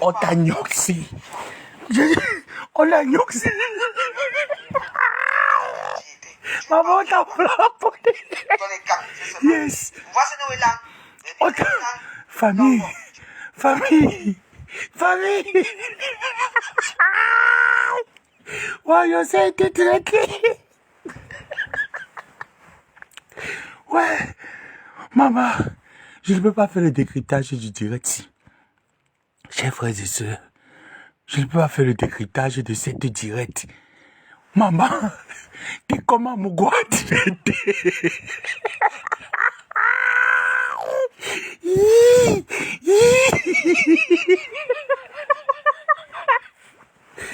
On t'a gnoxé. On l'a gnoxé. Maman, on t'a plafonné. Yes. On t'a... Famille. Famille. Famille. Ouais, ça a été traqué. Ouais. Maman, je ne peux pas faire le décryptage du direct. Chers frères et sœurs, je ne peux pas faire le décryptage de cette direct. Maman, t'es comme un mougouat.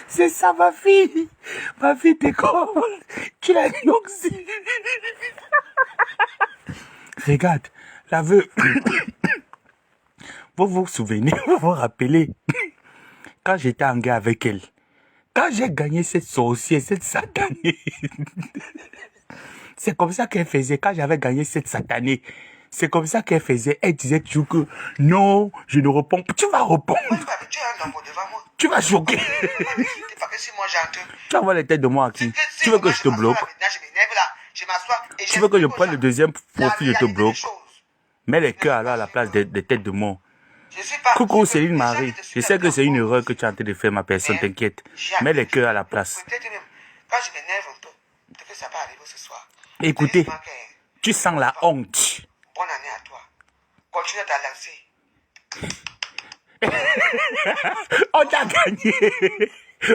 C'est ça, ma fille. Ma fille, t'es comme... Tu l'as gnoxé. Regarde, la veuve... Vous vous souvenez, vous vous rappelez, quand j'étais en guerre avec elle, quand j'ai gagné cette sorcière, cette satanée, c'est comme ça qu'elle faisait, quand j'avais gagné cette satanée, c'est comme ça qu'elle faisait, elle disait toujours que non, je ne réponds pas. Tu vas répondre. Tu vas choquer. Tu vas voir les têtes de moi à qui? Tu veux que je te bloque? Tu veux que je prenne le deuxième profil, je te bloque? Mets les cœurs là à la place des têtes de moi. Coucou Céline Marie, je sais que c'est une erreur que tu es en train de faire, ma personne, t'inquiète. Mets les cœurs à la place. Écoutez, tu sens la honte. Bonne année à toi. Continue à lancer. On t'a gagné.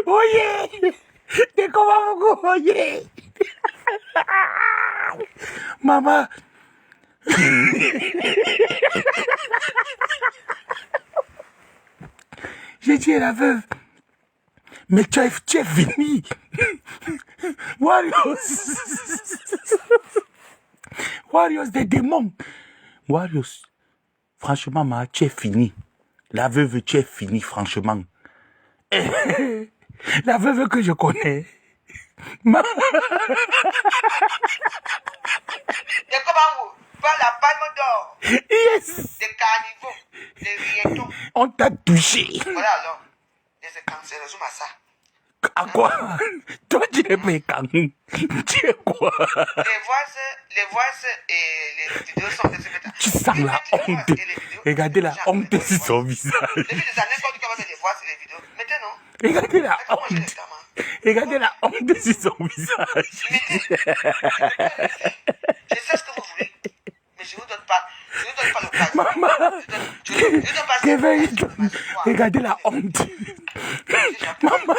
Oye, t'es comment beaucoup, oye. Maman. J'ai dit à la veuve, mais tu es fini. Warriors. Warriors des démons. Warriors. Franchement, ma, tu es fini. La veuve, tu es fini, franchement. La veuve que je connais. Ma... Pas la palme d'or. Yes. Des carnivores. Des riettons. On t'a touché. Voilà alors. Les cancers, résume à ça. À quoi? Toi, tu n'es pas quand? Tu es quoi? Les voix et les vidéos sont des secrétaires. Tu sens la honte. Regardez la honte sur son visage. Depuis des années, quand tu commences les voix et les vidéos, maintenant, regardez la honte. Regardez la honte sur son visage. Je sais ce que vous voulez, mais je ne vous donne pas. Je ne vous donne pas le cas. Maman, réveille-toi. Regardez la honte. Maman,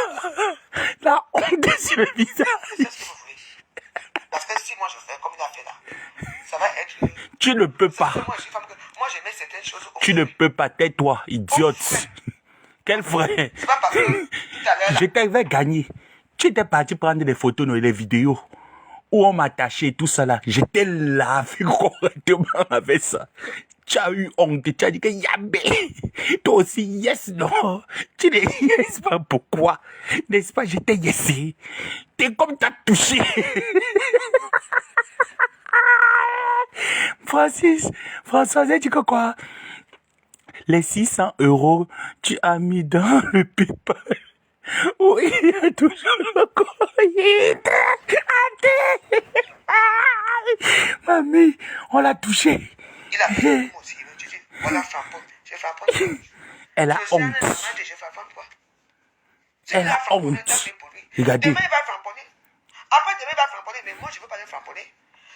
la honte sur le visage. Je sais ce que vous voulez. Parce que si moi je fais comme il a fait là, ça va être... Tu ne peux pas. Moi j'aimais certaines choses. Tu ne peux pas, tais-toi, idiote. Quel frère? C'est pas parce que tout à l'heure... Je t'avais gagné. Tu étais parti prendre des photos dans les vidéos où on m'attachait tout ça là. J'étais lavé correctement avec ça. Tu as eu honte. Tu as dit que yabé. Toi aussi, yes, non. Tu n'es yes pas. Pourquoi? N'est-ce pas, j'étais yesé. T'es comme t'as touché. François, tu dis que quoi? Les 600 €, tu as mis dans le PayPal. Oui, il y a toujours le courrier. Mamie, on l'a touché. Il a fait moi aussi. Voilà, j'ai fait un point. Elle a honte. Elle a honte. Regardez. Demain, il va framponner. Après, demain, il va framponner. Mais moi, je ne veux pas le framponner.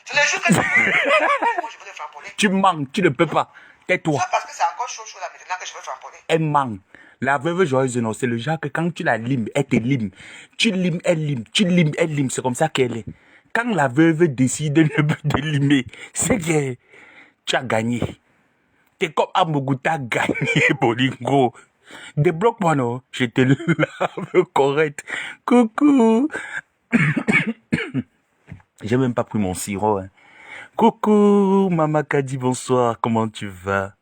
C'est le jour que moi, je veux le framponner. Tu mens, tu ne peux pas. Tais-toi. C'est parce que c'est encore chaud là maintenant que je veux framponner. Elle ment. La veuve joyeuse, non, c'est le genre que quand tu la limes, elle te lime. Tu limes, elle lime. Tu limes, elle lime. C'est comme ça qu'elle est. Quand la veuve décide de te limer, c'est que tu as gagné. T'es comme Amougou, t'as gagné, Bolingo. Débloque-moi, non? Je te lave correct. Coucou. J'ai même pas pris mon sirop. Hein. Coucou, Maman Kadi, bonsoir. Comment tu vas?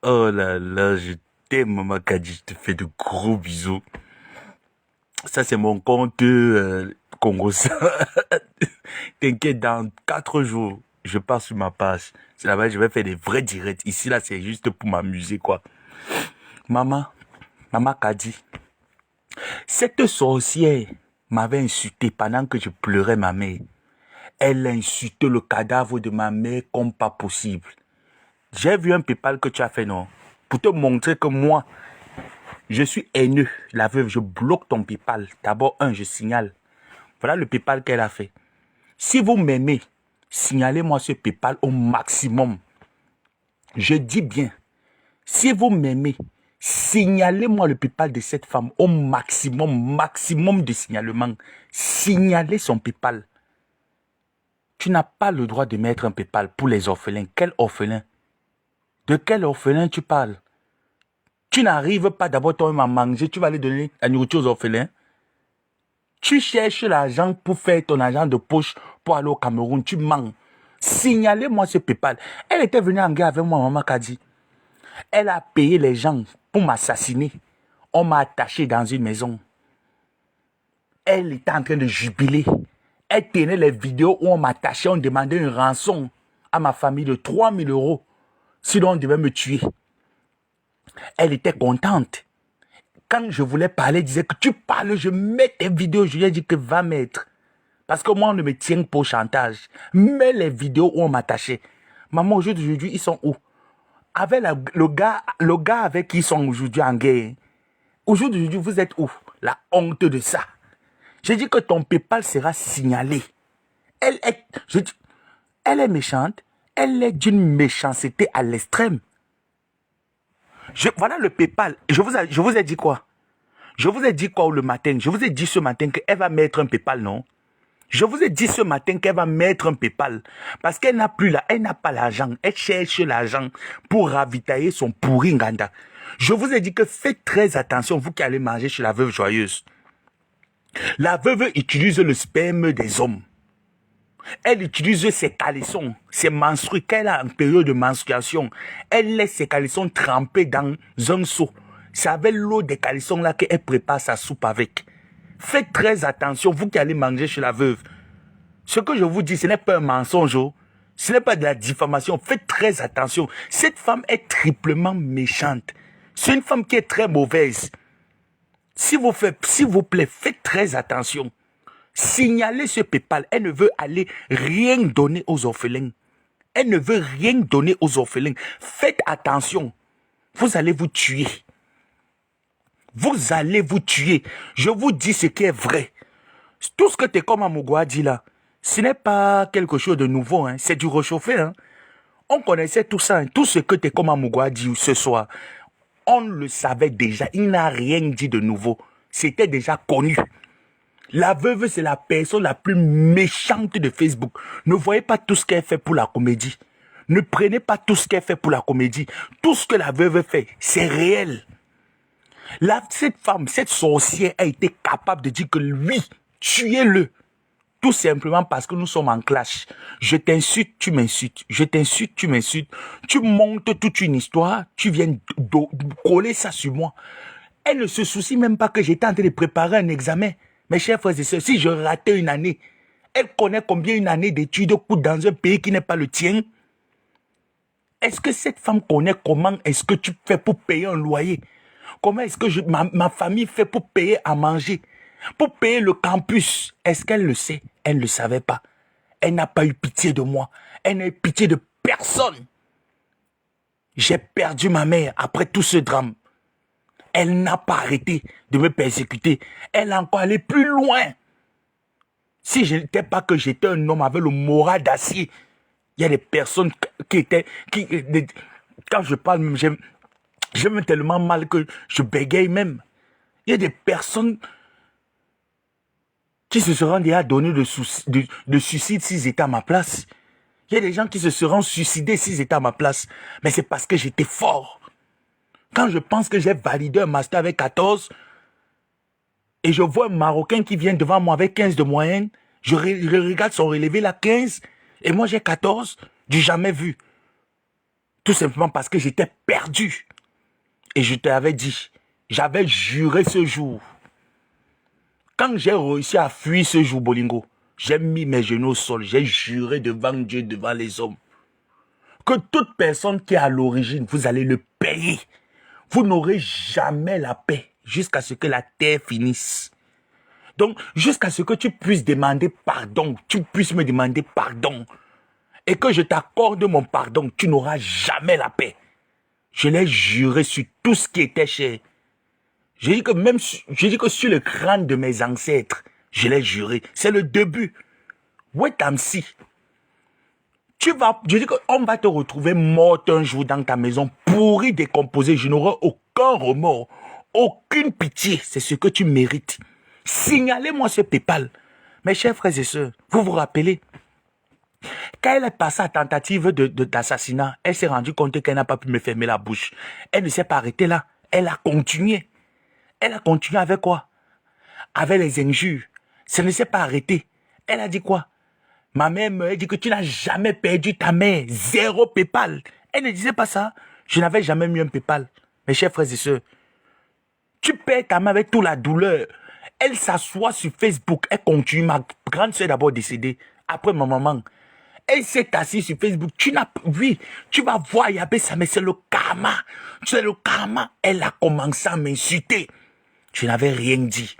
Oh là là, je t'aime, Maman Kadi. Je te fais de gros bisous. Ça, c'est mon compte Congo. T'inquiète, dans 4 jours, je pars sur ma page. C'est là-bas, je vais faire des vrais directs. Ici, là, c'est juste pour m'amuser, quoi. Maman, Maman Kadi, cette sorcière m'avait insulté pendant que je pleurais ma mère. Elle a insulté le cadavre de ma mère comme pas possible. J'ai vu un PayPal que tu as fait, non? Pour te montrer que moi, je suis haineux. La veuve, je bloque ton PayPal. D'abord, je signale. Voilà le PayPal qu'elle a fait. Si vous m'aimez, signalez-moi ce PayPal au maximum. Je dis bien, si vous m'aimez, signalez-moi le PayPal de cette femme au maximum de signalement. Signalez son PayPal. Tu n'as pas le droit de mettre un PayPal pour les orphelins. Quel orphelin? De quel orphelin tu parles? Tu n'arrives pas d'abord toi-même à manger, tu vas aller donner la nourriture aux orphelins. Tu cherches l'argent pour faire ton argent de poche pour aller au Cameroun, tu mens. Signalez-moi ce PayPal. Elle était venue en guerre avec moi, maman Kadi. Elle a payé les gens pour m'assassiner. On m'a attaché dans une maison. Elle était en train de jubiler. Elle tenait les vidéos où on m'attachait, on demandait une rançon à ma famille de 3 000 €. Sinon, on devait me tuer. Elle était contente. Quand je voulais parler, elle disait que tu parles, je mets tes vidéos. Je lui ai dit que va mettre. Parce que moi, on ne me tient pas au chantage. Mets les vidéos où on m'attachait. Maman, aujourd'hui, ils sont où? Avec le gars avec qui ils sont aujourd'hui en guerre. Aujourd'hui, vous êtes où? La honte de ça. J'ai dit que ton PayPal sera signalé. Elle est méchante. Elle est d'une méchanceté à l'extrême. Voilà le PayPal. Je vous ai dit quoi? Je vous ai dit quoi le matin? Je vous ai dit ce matin qu'elle va mettre un PayPal, non? Je vous ai dit ce matin qu'elle va mettre un PayPal. Parce qu'elle n'a plus elle n'a pas l'argent. Elle cherche l'argent pour ravitailler son pourri Nganda. Je vous ai dit que faites très attention, vous qui allez manger chez la veuve joyeuse. La veuve utilise le sperme des hommes. Elle utilise ses caleçons, ses menstrues, qu'elle a en période de menstruation. Elle laisse ses caleçons trempés dans un seau. C'est avec l'eau des caleçons là qu'elle prépare sa soupe avec. Faites très attention, vous qui allez manger chez la veuve. Ce que je vous dis, ce n'est pas un mensonge. Ce n'est pas de la diffamation. Faites très attention. Cette femme est triplement méchante. C'est une femme qui est très mauvaise. S'il vous plaît, faites très attention. Signalez ce PayPal. Elle ne veut aller rien donner aux orphelins. Elle ne veut rien donner aux orphelins. Faites attention. Vous allez vous tuer. Vous allez vous tuer. Je vous dis ce qui est vrai. Tout ce que Tekom Amougou a dit là, ce n'est pas quelque chose de nouveau. Hein. C'est du réchauffé. Hein. On connaissait tout ça. Hein. Tout ce que Tekom Amougou a dit ce soir, on le savait déjà. Il n'a rien dit de nouveau. C'était déjà connu. La veuve, c'est la personne la plus méchante de Facebook. Ne voyez pas tout ce qu'elle fait pour la comédie. Ne prenez pas tout ce qu'elle fait pour la comédie. Tout ce que la veuve fait, c'est réel. Là, cette femme, cette sorcière a été capable de dire que lui, tuez-le. Tout simplement parce que nous sommes en clash. Je t'insulte, tu m'insultes. Je t'insulte, tu m'insultes. Tu montes toute une histoire, tu viens coller ça sur moi. Elle ne se soucie même pas que j'étais en train de préparer un examen. Mes chers frères et sœurs, si je ratais une année, elle connaît combien une année d'études coûte dans un pays qui n'est pas le tien. Est-ce que cette femme connaît comment est-ce que tu fais pour payer un loyer? Comment est-ce que ma famille fait pour payer à manger? Pour payer le campus? Est-ce qu'elle le sait? Elle ne le savait pas. Elle n'a pas eu pitié de moi. Elle n'a eu pitié de personne. J'ai perdu ma mère après tout ce drame. Elle n'a pas arrêté de me persécuter. Elle a encore allé plus loin. Si je n'étais pas que j'étais un homme avec le moral d'acier, il y a des personnes quand je parle, j'aime tellement mal que je bégaye même. Il y a des personnes qui se seront déjà donné de suicide s'ils étaient à ma place. Il y a des gens qui se seront suicidés s'ils étaient à ma place. Mais c'est parce que j'étais fort. Quand je pense que j'ai validé un master avec 14 et je vois un Marocain qui vient devant moi avec 15 de moyenne, je regarde son relevé là 15 et moi j'ai 14, du jamais vu. Tout simplement parce que j'étais perdu. Et je t'avais dit, j'avais juré ce jour. Quand j'ai réussi à fuir ce jour, Bolingo, j'ai mis mes genoux au sol, j'ai juré devant Dieu, devant les hommes, que toute personne qui est à l'origine, vous allez le payer. Vous n'aurez jamais la paix jusqu'à ce que la terre finisse. Donc, jusqu'à ce que tu puisses demander pardon, tu puisses me demander pardon, et que je t'accorde mon pardon, tu n'auras jamais la paix. Je l'ai juré sur tout ce qui était cher. J'ai dit que même, j'ai dit que sur le crâne de mes ancêtres, je l'ai juré. C'est le début. Wetamsi. Je dis qu'on va te retrouver morte un jour dans ta maison, pourri, décomposé. Je n'aurai aucun remords, aucune pitié. C'est ce que tu mérites. Signalez-moi ce PayPal. Mes chers frères et sœurs, vous vous rappelez, quand elle est passée à tentative d'assassinat, elle s'est rendue compte qu'elle n'a pas pu me fermer la bouche. Elle ne s'est pas arrêtée là. Elle a continué. Elle a continué avec quoi? Avec les injures. Ça ne s'est pas arrêté. Elle a dit quoi? Ma mère me dit que tu n'as jamais perdu ta mère. 0 PayPal. Elle ne disait pas ça. Je n'avais jamais mis un PayPal. Mes chers frères et sœurs, tu perds ta mère avec toute la douleur. Elle s'assoit sur Facebook. Elle continue. Ma grande sœur d'abord décédée. Après ma maman. Elle s'est assise sur Facebook. Oui, tu vas voir Yabessa, mais c'est le karma. C'est le karma. Elle a commencé à m'insulter. Je n'avais rien dit.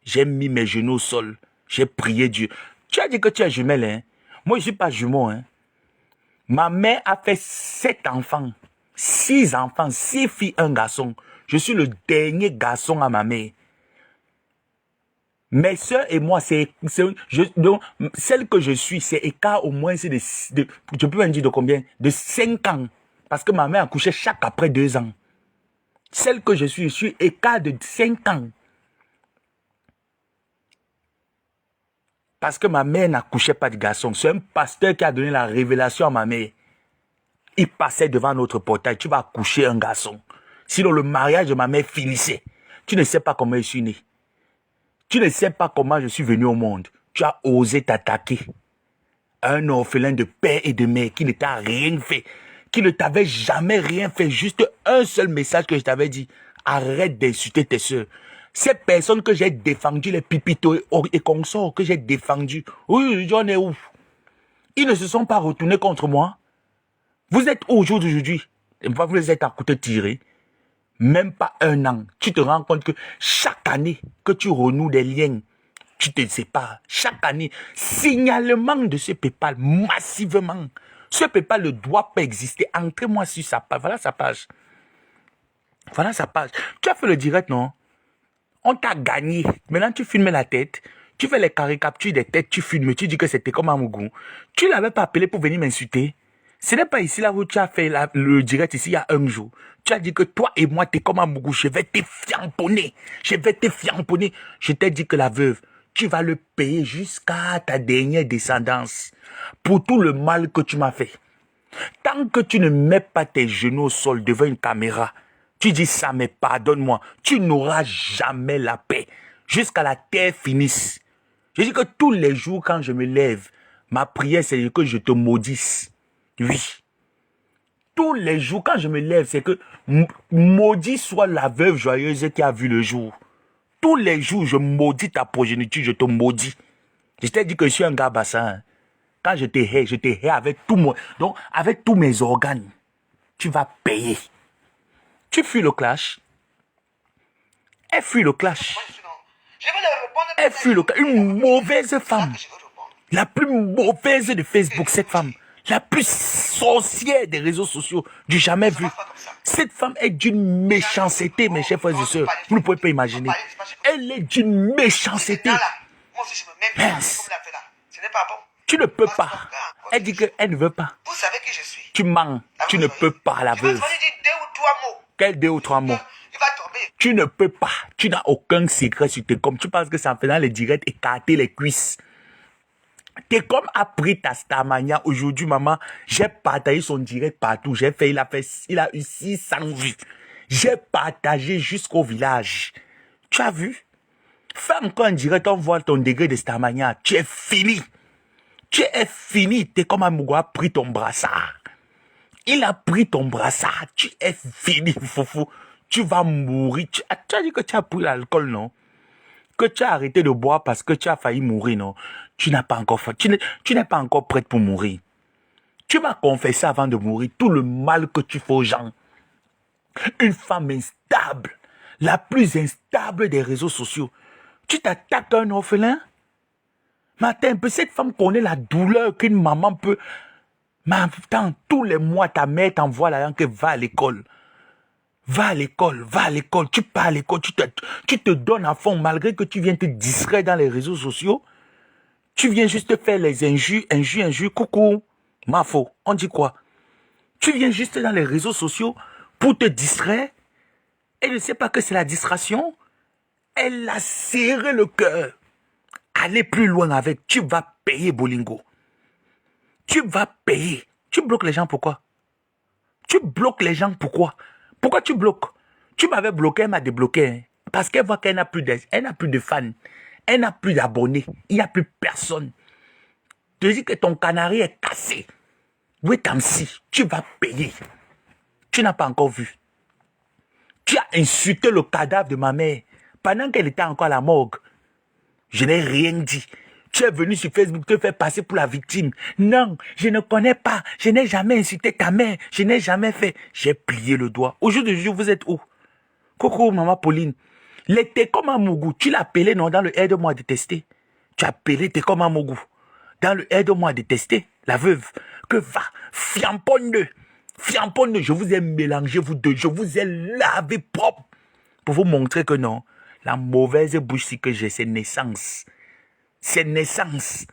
J'ai mis mes genoux au sol. J'ai prié Dieu. Tu as dit que tu es jumelle, hein? Moi, je ne suis pas jumeau, hein? Ma mère a fait 7 enfants. 6 enfants, 6 filles, 1 garçon. Je suis le dernier garçon à ma mère. Mes soeurs et moi, donc, celle que je suis, c'est écart au moins je peux même dire de combien? De 5 ans. Parce que ma mère a couché chaque après 2 ans. Celle que je suis écart de 5 ans. Parce que ma mère n'accouchait pas de garçon. C'est un pasteur qui a donné la révélation à ma mère. Il passait devant notre portail. Tu vas accoucher un garçon. Sinon, le mariage de ma mère finissait. Tu ne sais pas comment je suis né. Tu ne sais pas comment je suis venu au monde. Tu as osé t'attaquer à un orphelin de père et de mère qui ne t'a rien fait. Qui ne t'avait jamais rien fait. Juste un seul message que je t'avais dit. Arrête d'insulter tes soeurs. Ces personnes que j'ai défendues, les pipitos et consorts que j'ai défendus, oui, j'en ai où? Ils ne se sont pas retournés contre moi. Vous êtes où au jour d'aujourd'hui? Vous les êtes à côté tirés. Même pas 1 an. Tu te rends compte que chaque année que tu renoues des liens, tu te sépares. Chaque année, signalement de ce PayPal, massivement. Ce PayPal ne doit pas exister. Entrez-moi sur sa page. Voilà sa page. Voilà sa page. Tu as fait le direct, non? On t'a gagné. Maintenant, tu filmes la tête. Tu fais les caricatures des têtes. Tu filmes. Tu dis que c'était comme un mougou. Tu ne l'avais pas appelé pour venir m'insulter. Ce n'est pas ici là où tu as fait le direct ici il y a 1 jour. Tu as dit que toi et moi, t'es comme un mougou. Je vais te fiamponner. Je vais te fiamponner. Je t'ai dit que la veuve, tu vas le payer jusqu'à ta dernière descendance. Pour tout le mal que tu m'as fait. Tant que tu ne mets pas tes genoux au sol devant une caméra, tu dis ça, mais pardonne-moi, tu n'auras jamais la paix jusqu'à la terre finisse. Je dis que tous les jours quand je me lève, ma prière c'est que je te maudisse. Oui. Tous les jours quand je me lève, c'est que maudit soit la veuve joyeuse qui a vu le jour. Tous les jours, je maudis ta progéniture, je te maudis. Je t'ai dit que je suis un gars bassin. Quand je te hais avec tout mon... Donc, avec tous mes organes. Tu vas payer. Tu fuis le clash. Elle fuit le clash. Elle fuit le clash. Une mauvaise femme. La plus mauvaise de Facebook, cette femme. La plus sorcière des réseaux sociaux du jamais vu. Cette femme est d'une méchanceté, mes chers frères et sœurs. Vous ne pouvez pas imaginer. Elle est d'une méchanceté. Mince. Tu ne peux pas. Elle dit qu'elle ne veut pas. Vous savez qui je suis. Tu mens. Tu ne peux pas, la veuve. Je vais dire 2 ou 3 mots. Quels 2 ou 3 mots? Il va tomber. Tu ne peux pas. Tu n'as aucun secret sur tes comme. Tu penses que c'est en faisant les directs écarter les cuisses. Técom a pris ta Starmania. Aujourd'hui, maman, j'ai partagé son direct partout. Il a eu 600 vues. J'ai partagé jusqu'au village. Tu as vu? Fais encore un direct, on voit ton degré de Starmania. Tu es fini. Tu es fini. Técom Amougou a pris ton brassard. Il a pris ton brassard. Tu es fini, foufou. Tu vas mourir. Tu as dit que tu as pris l'alcool, non? Que tu as arrêté de boire parce que tu as failli mourir, non? Tu n'as pas encore fait. Tu n'es pas encore prête pour mourir. Tu m'as confessé avant de mourir tout le mal que tu fais aux gens. Une femme instable. La plus instable des réseaux sociaux. Tu t'attaques à un orphelin? Mais attends un peu, cette femme connaît la douleur qu'une maman peut... Mais attends, tous les mois, ta mère t'envoie l'argent que va à l'école. Va à l'école, va à l'école. Tu pars à l'école, tu te donnes à fond malgré que tu viens te distraire dans les réseaux sociaux. Tu viens juste faire les injures. Coucou, ma faux, on dit quoi? Tu viens juste dans les réseaux sociaux pour te distraire. Elle ne sait pas que c'est la distraction. Elle a serré le cœur. Allez plus loin avec. Tu vas payer, Bolingo. Tu vas payer. Tu bloques les gens pourquoi? Tu bloques les gens pourquoi? Pourquoi tu bloques? Tu m'avais bloqué, elle m'a débloqué. Hein. Parce qu'elle voit qu'elle n'a plus de fans. Elle n'a plus d'abonnés. Il n'y a plus personne. Tu dis que ton canari est cassé. Oui, Tamsi, tu vas payer. Tu n'as pas encore vu. Tu as insulté le cadavre de ma mère pendant qu'elle était encore à la morgue. Je n'ai rien dit. Tu es venu sur Facebook te faire passer pour la victime. Non, je ne connais pas. Je n'ai jamais insulté ta mère. Je n'ai jamais fait. J'ai plié le doigt. Aujourd'hui, vous êtes où? Coucou, maman Pauline. Les Tekomamougou, tu l'as appelé, non, dans le aide-moi à détester. Tu as appelé Tekomamougou. Dans le aide-moi à détester, la veuve. Que va, fiamponne, je vous ai mélangé, vous deux. Je vous ai lavé propre. Pour vous montrer que non, la mauvaise bouche que j'ai, c'est naissance. C'est naissance.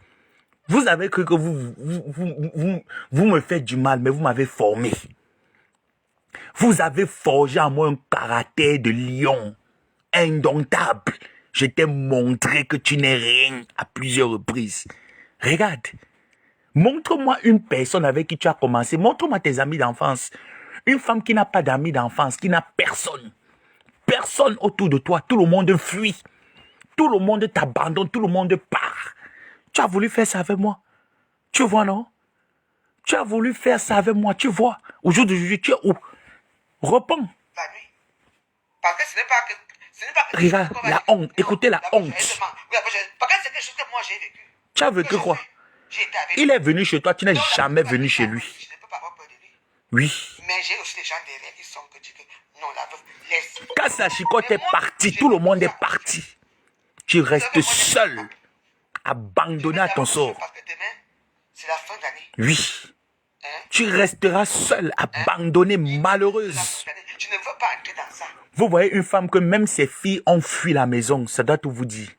Vous avez cru que vous me faites du mal, mais vous m'avez formé. Vous avez forgé en moi un caractère de lion. Indomptable. Je t'ai montré que tu n'es rien à plusieurs reprises. Regarde. Montre-moi une personne avec qui tu as commencé. Montre-moi tes amis d'enfance. Une femme qui n'a pas d'amis d'enfance, qui n'a personne. Personne autour de toi. Tout le monde fuit. Tout le monde t'abandonne. Tout le monde part. Tu as voulu faire ça avec moi. Tu vois, non? Tu as voulu faire ça avec moi. Tu vois. Aujourd'hui, tu es où? Réponds. La nuit. Parce que ce n'est pas que... Regarde, la honte. Écoutez la honte. Parce que c'est quelque chose que moi j'ai vécu. Tu as vécu quoi? Il est venu chez toi, tu n'es jamais venu chez lui. Je ne peux pas avoir peur de lui. Oui. Mais j'ai aussi des gens derrière qui sont que tu que non, la veuve, laisse. Quand sa chicotte est partie, tout le monde est parti. Tu restes seul, abandonné à ton sort. Parce que demain, c'est la fin d'année. Oui. Tu resteras seul, abandonné, malheureuse. Tu ne veux pas entrer dans ça. Vous voyez une femme que même ses filles ont fui la maison, ça doit tout vous dire.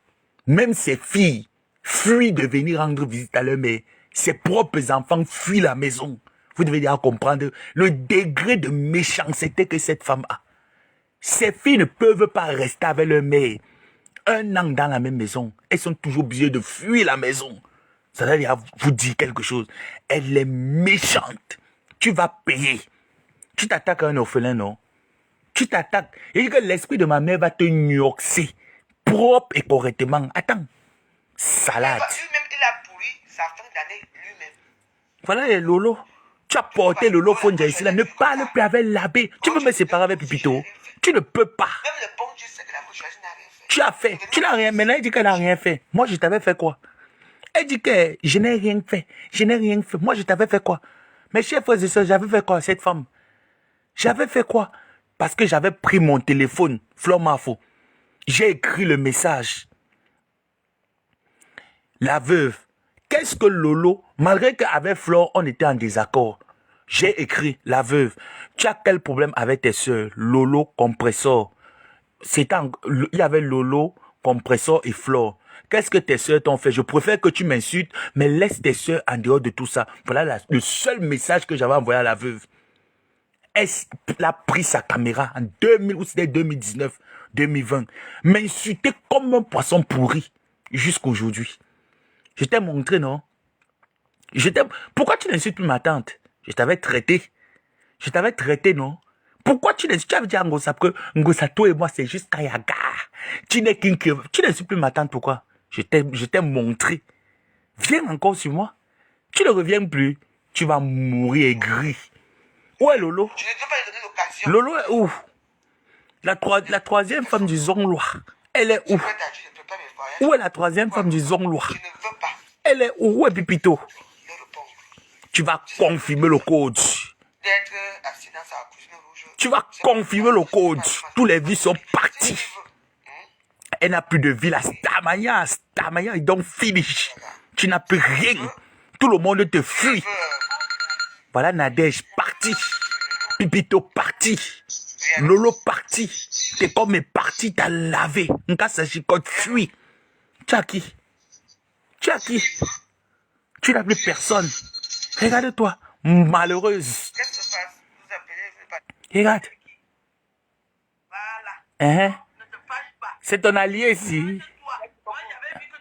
Même ses filles fuient de venir rendre visite à leur mère. Ses propres enfants fuient la maison. Vous devez déjà comprendre le degré de méchanceté que cette femme a. Ses filles ne peuvent pas rester avec leur mère. Un an dans la même maison. Elles sont toujours obligées de fuir la maison. Ça doit déjà vous dire quelque chose. Elle est méchante. Tu vas payer. Tu t'attaques à un orphelin, non? Tu t'attaques. Et que l'esprit de ma mère va te nuoxer. Propre et correctement. Attends. Salade. Lui-même, il a pourri sa fin d'année lui-même. Voilà les Lolo. Tu as porté Lolo Fonja ici là. Ne parle plus avec l'abbé. Tu peux me séparer avec Pipito. Tu ne peux pas. Même le bon Dieu sait que la bouche n'a rien fait. Tu as fait. Tu n'as rien. Maintenant, elle dit qu'elle n'a rien fait. Moi, je t'avais fait quoi? Elle dit que je n'ai rien fait. Je n'ai rien fait. Moi, je t'avais fait quoi? Mes chers frères et sœurs, j'avais fait quoi à cette femme? J'avais fait quoi? Parce que j'avais pris mon téléphone, Flor Mafo. J'ai écrit le message. La veuve. Qu'est-ce que Lolo, malgré qu'avec Flor, on était en désaccord. J'ai écrit, la veuve. Tu as quel problème avec tes sœurs? Lolo, compresseur. Il y avait Lolo, compresseur et Flor. Qu'est-ce que tes sœurs t'ont fait? Je préfère que tu m'insultes, mais laisse tes sœurs en dehors de tout ça. Voilà le seul message que j'avais envoyé à la veuve. Elle a pris sa caméra en 2000, ou c'était 2019, 2020. M'insulter comme un poisson pourri jusqu'aujourd'hui. Je t'ai montré, non? Pourquoi tu n'insultes plus ma tante? Je t'avais traité. Je t'avais traité, non? Pourquoi tu n'insultes? Tu avais dit à Ngosa que Ngosato et moi, c'est juste Kayaga. Tu n'insultes plus ma tante, pourquoi? Je t'ai montré. Viens encore sur moi. Tu ne reviens plus. Tu vas mourir aigri. Où est Lolo? Je ne peux pas lui donner l'occasion. Lolo est où? La troisième femme du Zonglois. Elle est où? Je peux pas me voir. Où est la troisième femme du Zonglois? Je ne veux pas. Elle est où? Où est Pipito? Le répondre. Tu vas confirmer le code. D'être assis dans sa cuisine rouge. Tu vas confirmer le code. Tous les vies sont partis. Elle n'a plus de vie. La Starmania, ils don't finish. Tu n'as plus rien. Tout le monde te fuit. Voilà Nadège parti. Pipito parti. Lolo parti. T'es comme est parti, t'as lavé. Nka Sachikot fuit. Tu as qui? Tu as qui? Tu n'as plus personne. Regarde-toi. Malheureuse. Qu'est-ce qui se passe? Vous appelez, Regarde. Voilà. Hein? Ne te fâche pas. C'est ton allié ici. Moi, j'avais vu que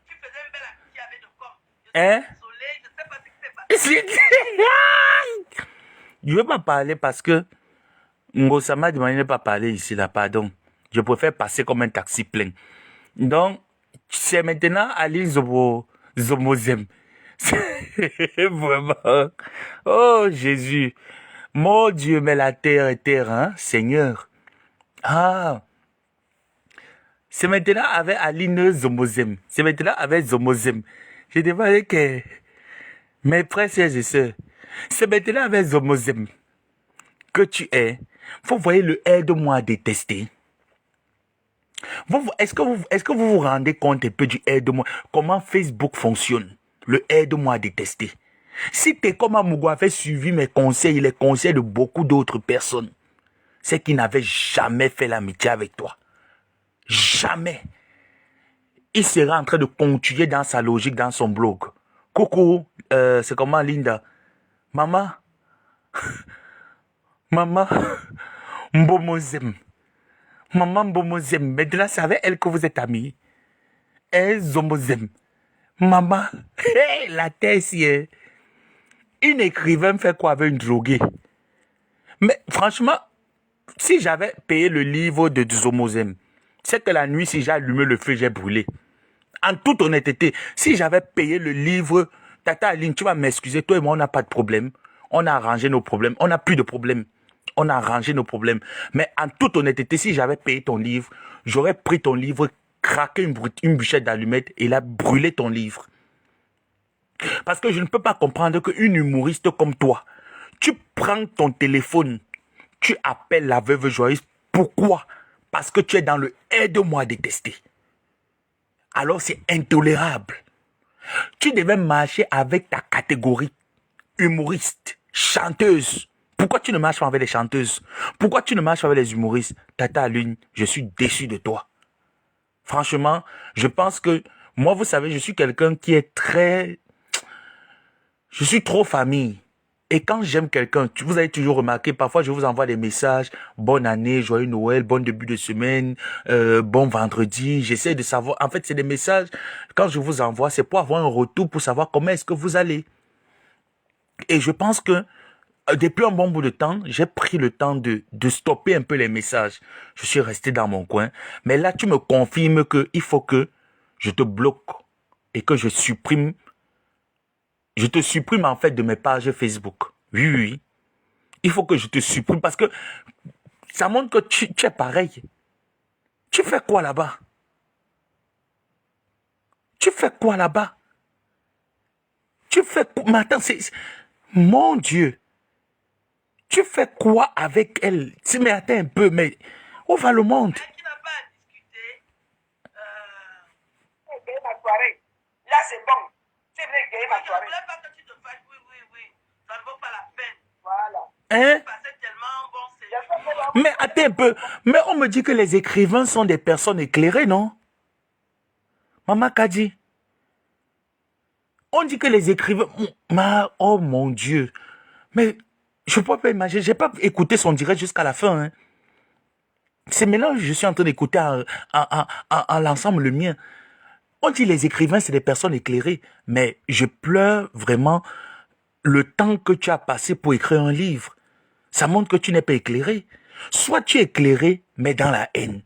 tu faisais une belle amitié avec le corps. Hein? Désolé, je ne sais pas ce qui s'est passé. Je ne veux pas parler parce que Ngosa m'a demandé de ne pas parler ici, là, pardon. Je préfère passer comme un taxi plein. Donc, c'est maintenant Aline Zomozem. C'est vraiment... Oh, Jésus. Mon Dieu, mais la terre est terre, hein, Seigneur. Ah. C'est maintenant avec Aline Zomozem. C'est maintenant avec Zomozem. Je demandais que... Mes frères et sœurs, c'est maintenant avec Zomozem que tu es. Vous voyez le aide-moi à détester. Est-ce que vous vous rendez compte un peu du aide-moi? Comment Facebook fonctionne? Le aide-moi à détester. Si t'es comme Amougou avait suivi mes conseils, les conseils de beaucoup d'autres personnes, c'est qu'ils n'avaient jamais fait l'amitié avec toi. Jamais. Il sera en train de continuer dans sa logique, dans son blog. Coucou, c'est comment Linda? Maman, maman, Mbomozem. Maman Mbomozem. Maintenant, c'est avec elle que vous êtes amis. Elle, Zomozem. Maman, hey, la tête, c'est... Une écrivain fait quoi avec une droguée? Mais franchement, si j'avais payé le livre de Zomozem, c'est que la nuit, si j'ai allumé le feu, j'ai brûlé. En toute honnêteté, si j'avais payé le livre, Tata Aline, tu vas m'excuser, toi et moi, on n'a pas de problème. On a arrangé nos problèmes. On n'a plus de problème. On a arrangé nos problèmes. Mais en toute honnêteté, si j'avais payé ton livre, j'aurais pris ton livre, craqué une bûchette d'allumettes et là, brûlé ton livre. Parce que je ne peux pas comprendre qu'une humoriste comme toi, tu prends ton téléphone, tu appelles la veuve joyeuse. Pourquoi? Parce que tu es dans le aide-moi à détester. Alors c'est intolérable. Tu devais marcher avec ta catégorie humoriste, chanteuse. Pourquoi tu ne marches pas avec les chanteuses? Pourquoi tu ne marches pas avec les humoristes? Tata Aline, je suis déçu de toi. Franchement, je pense que moi, vous savez, je suis quelqu'un qui est très... Je suis trop famille. Et quand j'aime quelqu'un, vous avez toujours remarqué, parfois je vous envoie des messages, bonne année, joyeux Noël, bon début de semaine, bon vendredi, j'essaie de savoir, en fait c'est des messages, quand je vous envoie, c'est pour avoir un retour, pour savoir comment est-ce que vous allez. Et je pense que, depuis un bon bout de temps, j'ai pris le temps de stopper un peu les messages. Je suis resté dans mon coin, mais là tu me confirmes qu'il faut que je te bloque et que je te supprime en fait de mes pages Facebook. Oui, oui. Il faut que je te supprime parce que ça montre que tu es pareil. Tu fais quoi là-bas? Tu fais quoi là-bas? Tu fais quoi? Mais attends, mon Dieu. Tu fais quoi avec elle? Mais attends un peu, mais où va le monde? Tu n'as pas à discuter. Ma soirée. Là, c'est bon. Tu veux gagner ma soirée. Je ne voulais pas que tu te fâches. Oui, oui, oui. Ça ne vaut pas la peine. Voilà. Hein? Passé tellement bon séjour. Mais attends un peu. Mais on me dit que les écrivains sont des personnes éclairées, non? Maman Kadi. On dit que les écrivains... Oh mon Dieu. Mais je ne peux pas imaginer. Je n'ai pas écouté son direct jusqu'à la fin. Hein. C'est maintenant que je suis en train d'écouter en l'ensemble le mien. On dit les écrivains, c'est des personnes éclairées. Mais je pleure vraiment le temps que tu as passé pour écrire un livre. Ça montre que tu n'es pas éclairé. Soit tu es éclairé, mais dans la haine.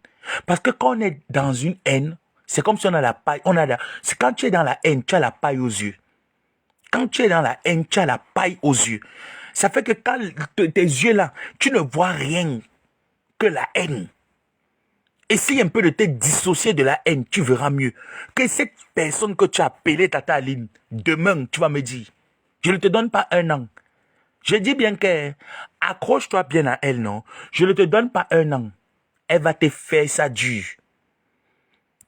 Parce que quand on est dans une haine, c'est comme si on a la paille. C'est quand tu es dans la haine, tu as la paille aux yeux. Quand tu es dans la haine, tu as la paille aux yeux. Ça fait que quand tes yeux là, tu ne vois rien que la haine. Essaye un peu de te dissocier de la haine, tu verras mieux. Que cette personne que tu as appelée Tata Aline, demain, tu vas me dire, je ne te donne pas 1 an. Je dis bien que accroche-toi bien à elle, non? Je ne te donne pas 1 an. Elle va te faire ça dur.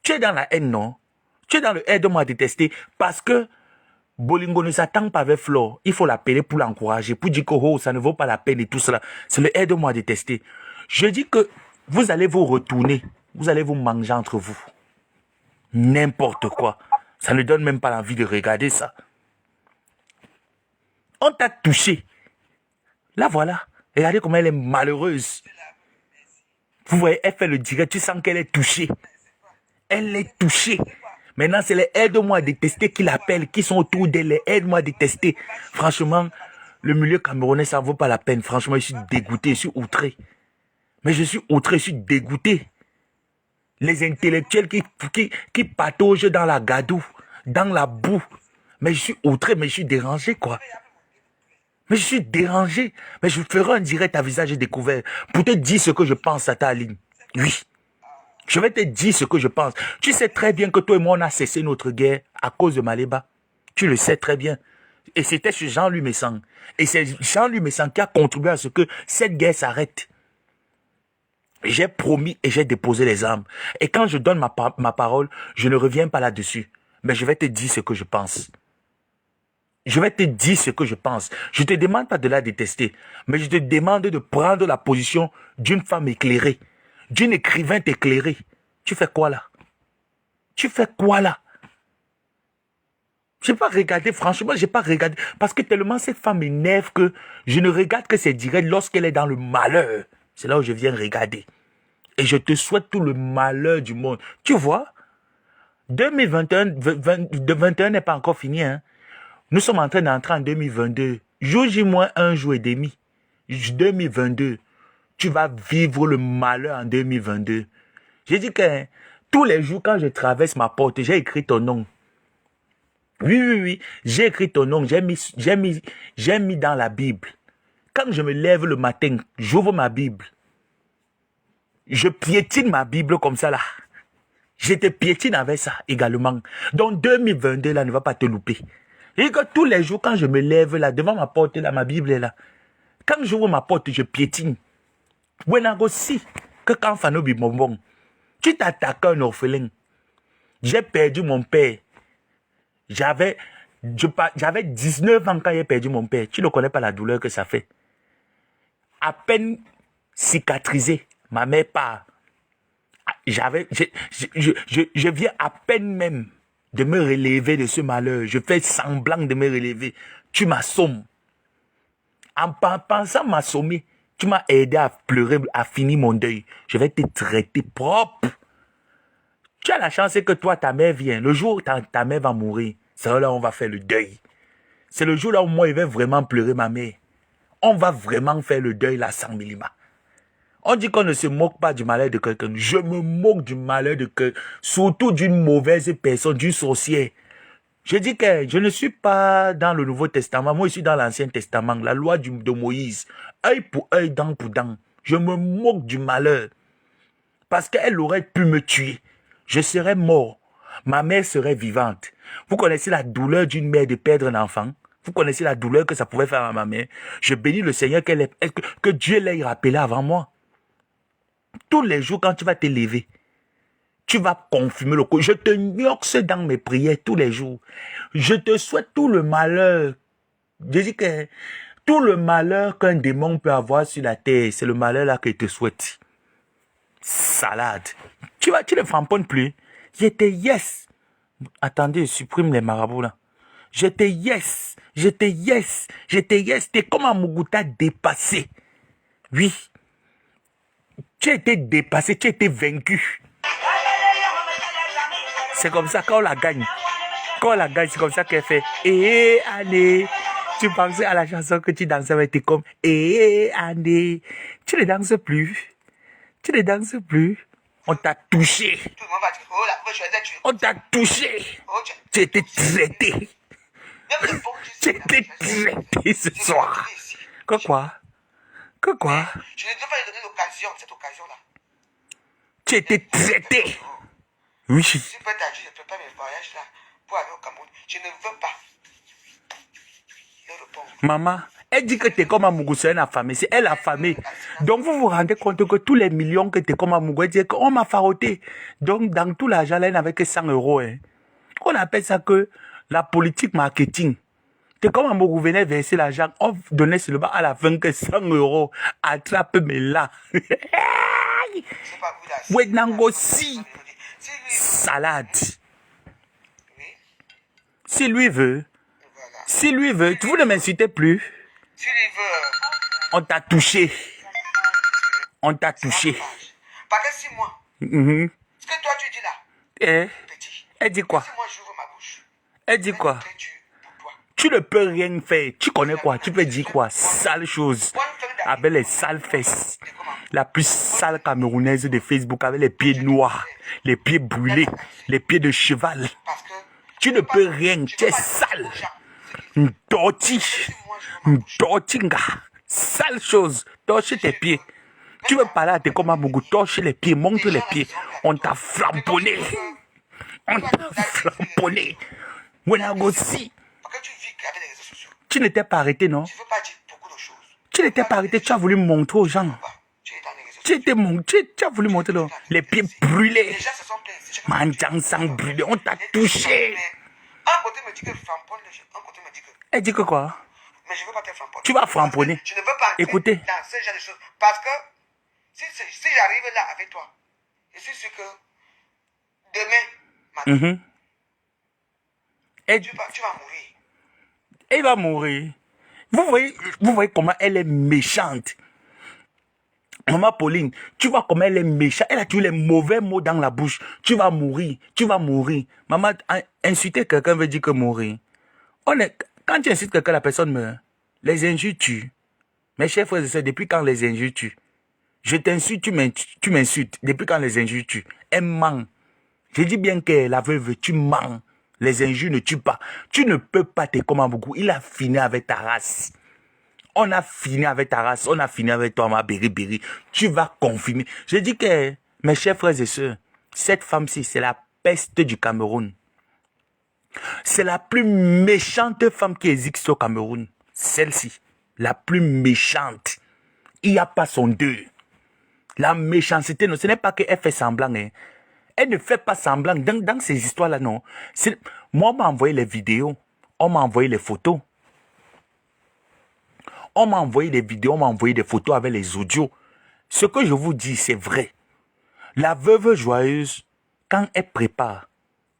Tu es dans la haine, non? Tu es dans le aide-moi à détester parce que Bolingo ne s'attend pas avec Flore. Il faut l'appeler pour l'encourager, pour dire que oh, ça ne vaut pas la peine et tout cela. C'est le aide-moi à détester. Je dis que vous allez vous retourner. Vous allez vous manger entre vous. N'importe quoi. Ça ne donne même pas l'envie de regarder ça. On t'a touché. Là, voilà. Regardez comment elle est malheureuse. Vous voyez, elle fait le direct. Tu sens qu'elle est touchée. Elle est touchée. Maintenant, c'est les aide-moi à détester qui l'appellent, qui sont autour d'elle. Les aide-moi à détester. Franchement, le milieu camerounais, ça ne vaut pas la peine. Franchement, je suis dégoûté, je suis outré. Mais je suis outré, je suis dégoûté. Les intellectuels qui pataugent dans la gadoue, dans la boue. Mais je suis outré, mais je suis dérangé, quoi. Mais je suis dérangé. Mais je ferai un direct à visage découvert pour te dire ce que je pense à ta ligne. Oui. Je vais te dire ce que je pense. Tu sais très bien que toi et moi, on a cessé notre guerre à cause de Maléba. Tu le sais très bien. Et c'était sur Jean-Louis Messang. Et c'est Jean-Louis Messang qui a contribué à ce que cette guerre s'arrête. J'ai promis et j'ai déposé les armes. Et quand je donne ma parole, je ne reviens pas là-dessus. Mais je vais te dire ce que je pense. Je vais te dire ce que je pense. Je ne te demande pas de la détester, mais je te demande de prendre la position d'une femme éclairée, d'une écrivain éclairée. Tu fais quoi là? Tu fais quoi là? Je n'ai pas regardé, franchement, je n'ai pas regardé. Parce que tellement cette femme m'énerve que je ne regarde que ses directs lorsqu'elle est dans le malheur. C'est là où je viens regarder. Et je te souhaite tout le malheur du monde. Tu vois, 2021 n'est pas encore fini, hein. Nous sommes en train d'entrer en 2022. Jour J-1 jour et demi. 2022. Tu vas vivre le malheur en 2022. J'ai dit que tous les jours quand je traverse ma porte, j'ai écrit ton nom. Oui. J'ai écrit ton nom. J'ai mis dans la Bible. Quand je me lève le matin, j'ouvre ma Bible. Je piétine ma Bible comme ça là. Je te piétine avec ça également. Donc 2022 là ne va pas te louper. Et que tous les jours, quand je me lève là, devant ma porte, là, ma Bible est là. Quand j'ouvre ma porte, je piétine. Si, que quand Fanobi Bonbon, tu t'attaques à un orphelin. J'ai perdu mon père. J'avais 19 ans quand j'ai perdu mon père. Tu ne connais pas la douleur que ça fait. À peine cicatrisé, ma mère part. Je viens à peine même de me relever de ce malheur. Je fais semblant de me relever. Tu m'assommes. En pensant m'assommer, tu m'as aidé à pleurer, à finir mon deuil. Je vais te traiter propre. Tu as la chance que toi, ta mère vient. Le jour où ta mère va mourir, c'est là où on va faire le deuil. C'est le jour là où moi, je vais vraiment pleurer ma mère. On va vraiment faire le deuil là sans millimètre. On dit qu'on ne se moque pas du malheur de quelqu'un. Je me moque du malheur de quelqu'un. Surtout d'une mauvaise personne, d'une sorcière. Je dis que je ne suis pas dans le Nouveau Testament. Moi, je suis dans l'Ancien Testament. La loi de Moïse. Œil pour œil, dent pour dent. Je me moque du malheur. Parce qu'elle aurait pu me tuer. Je serais mort. Ma mère serait vivante. Vous connaissez la douleur d'une mère de perdre un enfant? Vous connaissez la douleur que ça pouvait faire à ma mère? Je bénis le Seigneur que Dieu l'ait rappelé avant moi. Tous les jours, quand tu vas te lever, tu vas confirmer le coup. Je te gnoxe dans mes prières tous les jours. Je te souhaite tout le malheur. Je dis que tout le malheur qu'un démon peut avoir sur la terre, c'est le malheur là que je te souhaite. Salade. Tu ne framponnes plus. J'étais yes. Attendez, je supprime les marabouts là. J'étais yes. T'es comme un Muguta dépassé. Oui. Tu as été dépassé, tu as été vaincu. C'est comme ça quand on la gagne. Quand on la gagne, c'est comme ça qu'elle fait. Eh, allez. Tu pensais à la chanson que tu dansais avec tes comme. Eh, allez. Tu ne danses plus. On t'a touché. On t'a touché. Tu as été traité. Tu as été traité ce soir. Quoi? Je ne dois pas lui donner l'occasion, cette occasion-là. Tu as été traité. Oui. Si peut être, je prépare mes voyages là pour aller au Cameroun. Je ne veux pas. Maman, Elle dit que Tekoma Mougou, c'est une affamée. C'est elle affamée. Donc, vous vous rendez compte que tous les millions que Tekoma Mougou, elle dit qu'on m'a faroté. Donc, dans tout l'argent, là, elle n'avait que 100 €. Hein. On appelle ça que la politique marketing. Tekoma Mougou venait verser l'argent, on donnait seulement à la fin que 100 €. Attrape-moi là. Ouais, nango si. Salade. Si lui veut, vous ne m'insultez plus. Si lui veut, On t'a touché. On t'a touché. parce que si moi, Mhm. ce que toi tu dis là, Eh, petit, elle dit quoi? si moi j'ouvre ma bouche, Elle dit quoi? que tu, pour toi, Tu ne peux rien faire. Tu connais quoi? Tu peux dire quoi? Sale chose. Avec les sales fesses. La plus sale camerounaise de Facebook avec les pieds noirs, les pieds brûlés, les pieds de cheval. parce que Tu ne peux rien. Tu es sale. Une tortille. Une tortinga. Sale chose. Torche tes pieds. Tu veux parler à tes commandes, Mougou, torche les pieds, montre les pieds. On t'a flamponné. On t'a flamponné. Wenagosi. parce que tu vis avec les réseaux sociaux, Tu n'étais pas arrêté, non? tu veux pas dire beaucoup de choses. Tu n'étais pas arrêté, tu as voulu montrer aux gens. Tu es dans les réseaux sociaux. Tu as voulu montrer les pieds brûlés. Les gens se sont plaints. Mangeant sang brûlé, on t'a touché. Un côté me dit que framponne les gens, un côté me dit que. Elle dit que quoi? Mais je veux pas te framponner. Tu vas framponner. Je ne veux pas entrer Écoutez. dans ce genre de choses. Parce que si j'arrive là avec toi, je suis sûr que demain, matin, Mhm. Elle, tu vas mourir. elle va mourir. Vous voyez comment elle est méchante. Maman Pauline, tu vois comment elle est méchante. Elle a toujours les mauvais mots dans la bouche. Tu vas mourir. Tu vas mourir. Maman, insulter quelqu'un veut dire que mourir. Quand tu insultes quelqu'un, la personne meurt. Les injures tuent. Mes chers frères et sœurs, depuis quand les injures tuent? Je t'insulte, tu m'insultes. Depuis quand les injures tuent? Elle ment. Je dis bien que la veuve, tu mens. Les injures ne tuent pas. Tu ne peux pas te comme beaucoup. Il a fini avec ta race. On a fini avec ta race. On a fini avec toi, ma Béri. Tu vas confirmer. Je dis que, mes chers frères et sœurs, cette femme-ci, c'est la peste du Cameroun. C'est la plus méchante femme qui existe au Cameroun. Celle-ci. La plus méchante. Il n'y a pas son deux. La méchanceté, non, ce n'est pas qu'elle fait semblant. Hein. Elle ne fait pas semblant. Dans ces histoires-là, non. Moi, on m'a envoyé les vidéos. On m'a envoyé les photos. On m'a envoyé des vidéos, on m'a envoyé des photos avec les audios. Ce que je vous dis, c'est vrai. La veuve joyeuse, quand elle prépare,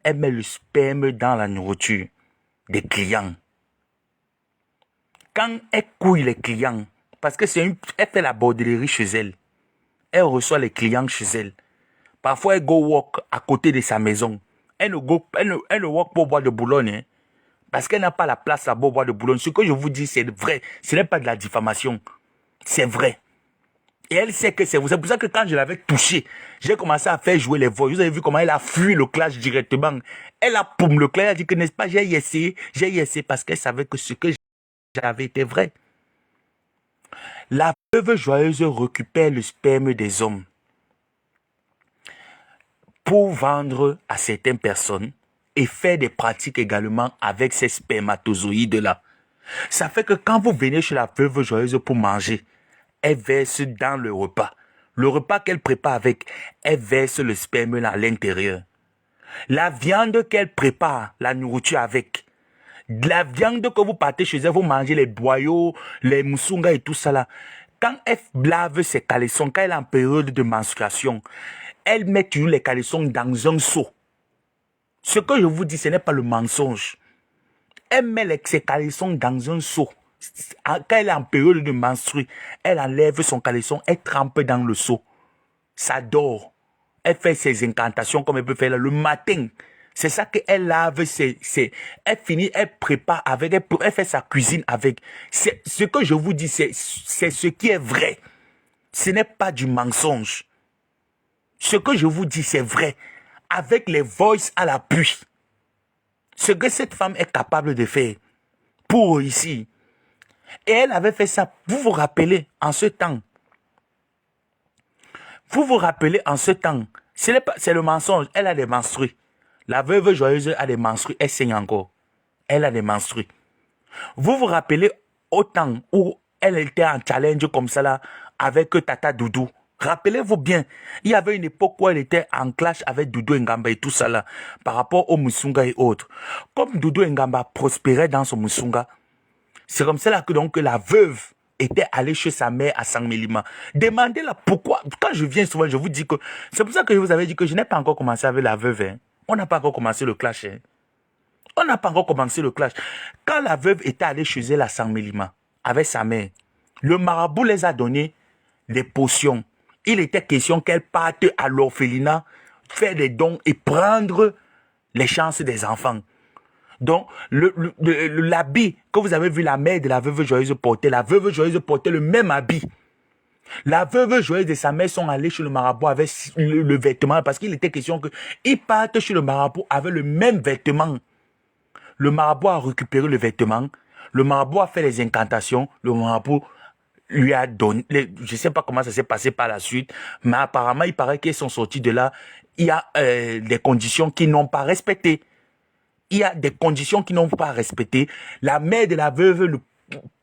elle met le sperme dans la nourriture des clients. Quand elle couille les clients, parce que elle fait la bordellerie chez elle. Elle reçoit les clients chez elle. Parfois, elle go walk à côté de sa maison. Elle ne walk pour boire de Boulogne. Hein, parce qu'elle n'a pas la place à boire de Boulogne. Ce que je vous dis, c'est vrai. Ce n'est pas de la diffamation. C'est vrai. Et elle sait que c'est vrai. C'est pour ça que quand je l'avais touchée, j'ai commencé à faire jouer les voix. Vous avez vu comment elle a fui le clash directement. Elle a poum le clash. Elle a dit que n'est-ce pas, j'ai essayé parce qu'elle savait que ce que j'avais été vrai. La veuve joyeuse récupère le sperme des hommes pour vendre à certaines personnes et faire des pratiques également avec ces spermatozoïdes-là. Ça fait que quand vous venez chez la veuve joyeuse pour manger, elle verse dans le repas. Le repas qu'elle prépare avec, elle verse le sperme à l'intérieur. La viande qu'elle prépare, la nourriture avec, la viande que vous partez chez elle, vous mangez les boyaux, les moussunga et tout ça là. Quand elle lave ses caleçons, quand elle est en période de menstruation, elle met toujours les caleçons dans un seau. Ce que je vous dis, ce n'est pas le mensonge. Elle met ses caleçons dans un seau. Quand elle est en période de menstruer, elle enlève son caleçon, elle trempe dans le seau. Ça dort. Elle fait ses incantations comme elle peut faire là, le matin. C'est ça qu'elle lave, elle finit, elle prépare avec, elle fait sa cuisine avec. Ce que je vous dis, c'est ce qui est vrai. Ce n'est pas du mensonge. Ce que je vous dis, c'est vrai. Avec les voices à l'appui. Ce que cette femme est capable de faire pour ici. Et elle avait fait ça, vous vous rappelez, en ce temps. Vous vous rappelez, en ce temps, c'est le mensonge, elle a des menstrues. La veuve joyeuse a des menstrues, elle saigne encore. Elle a des menstrues. Vous vous rappelez, au temps où elle était en challenge comme ça là, avec Tata Doudou. Rappelez-vous bien, il y avait une époque où elle était en clash avec Doudou Ngamba et tout ça là, par rapport au Musunga et autres. Comme Doudou Ngamba prospérait dans son Musunga, c'est comme ça là que donc la veuve était allée chez sa mère à Sangmelima. Demandez-la pourquoi. Quand je viens souvent, je vous dis que... C'est pour ça que je vous avais dit que je n'ai pas encore commencé avec la veuve. Hein. On n'a pas encore commencé le clash. Hein. On n'a pas encore commencé le clash. Quand la veuve était allée chez elle à Sangmelima, avec sa mère, le marabout les a donné des potions. Il était question qu'elle parte à l'orphelinat, faire des dons et prendre les chances des enfants. Donc, l'habit que vous avez vu la mère de la veuve joyeuse porter, la veuve joyeuse portait le même habit. La veuve joyeuse et sa mère sont allés chez le marabout avec le vêtement parce qu'il était question qu'ils partent chez le marabout avec le même vêtement. Le marabout a récupéré le vêtement, le marabout a fait les incantations, le marabout lui a donné, je ne sais pas comment ça s'est passé par la suite, mais apparemment, il paraît qu'ils sont sortis de là. Il y a des conditions qu'ils n'ont pas respectées. Il y a des conditions qu'ils n'ont pas respectées. La mère de la veuve ne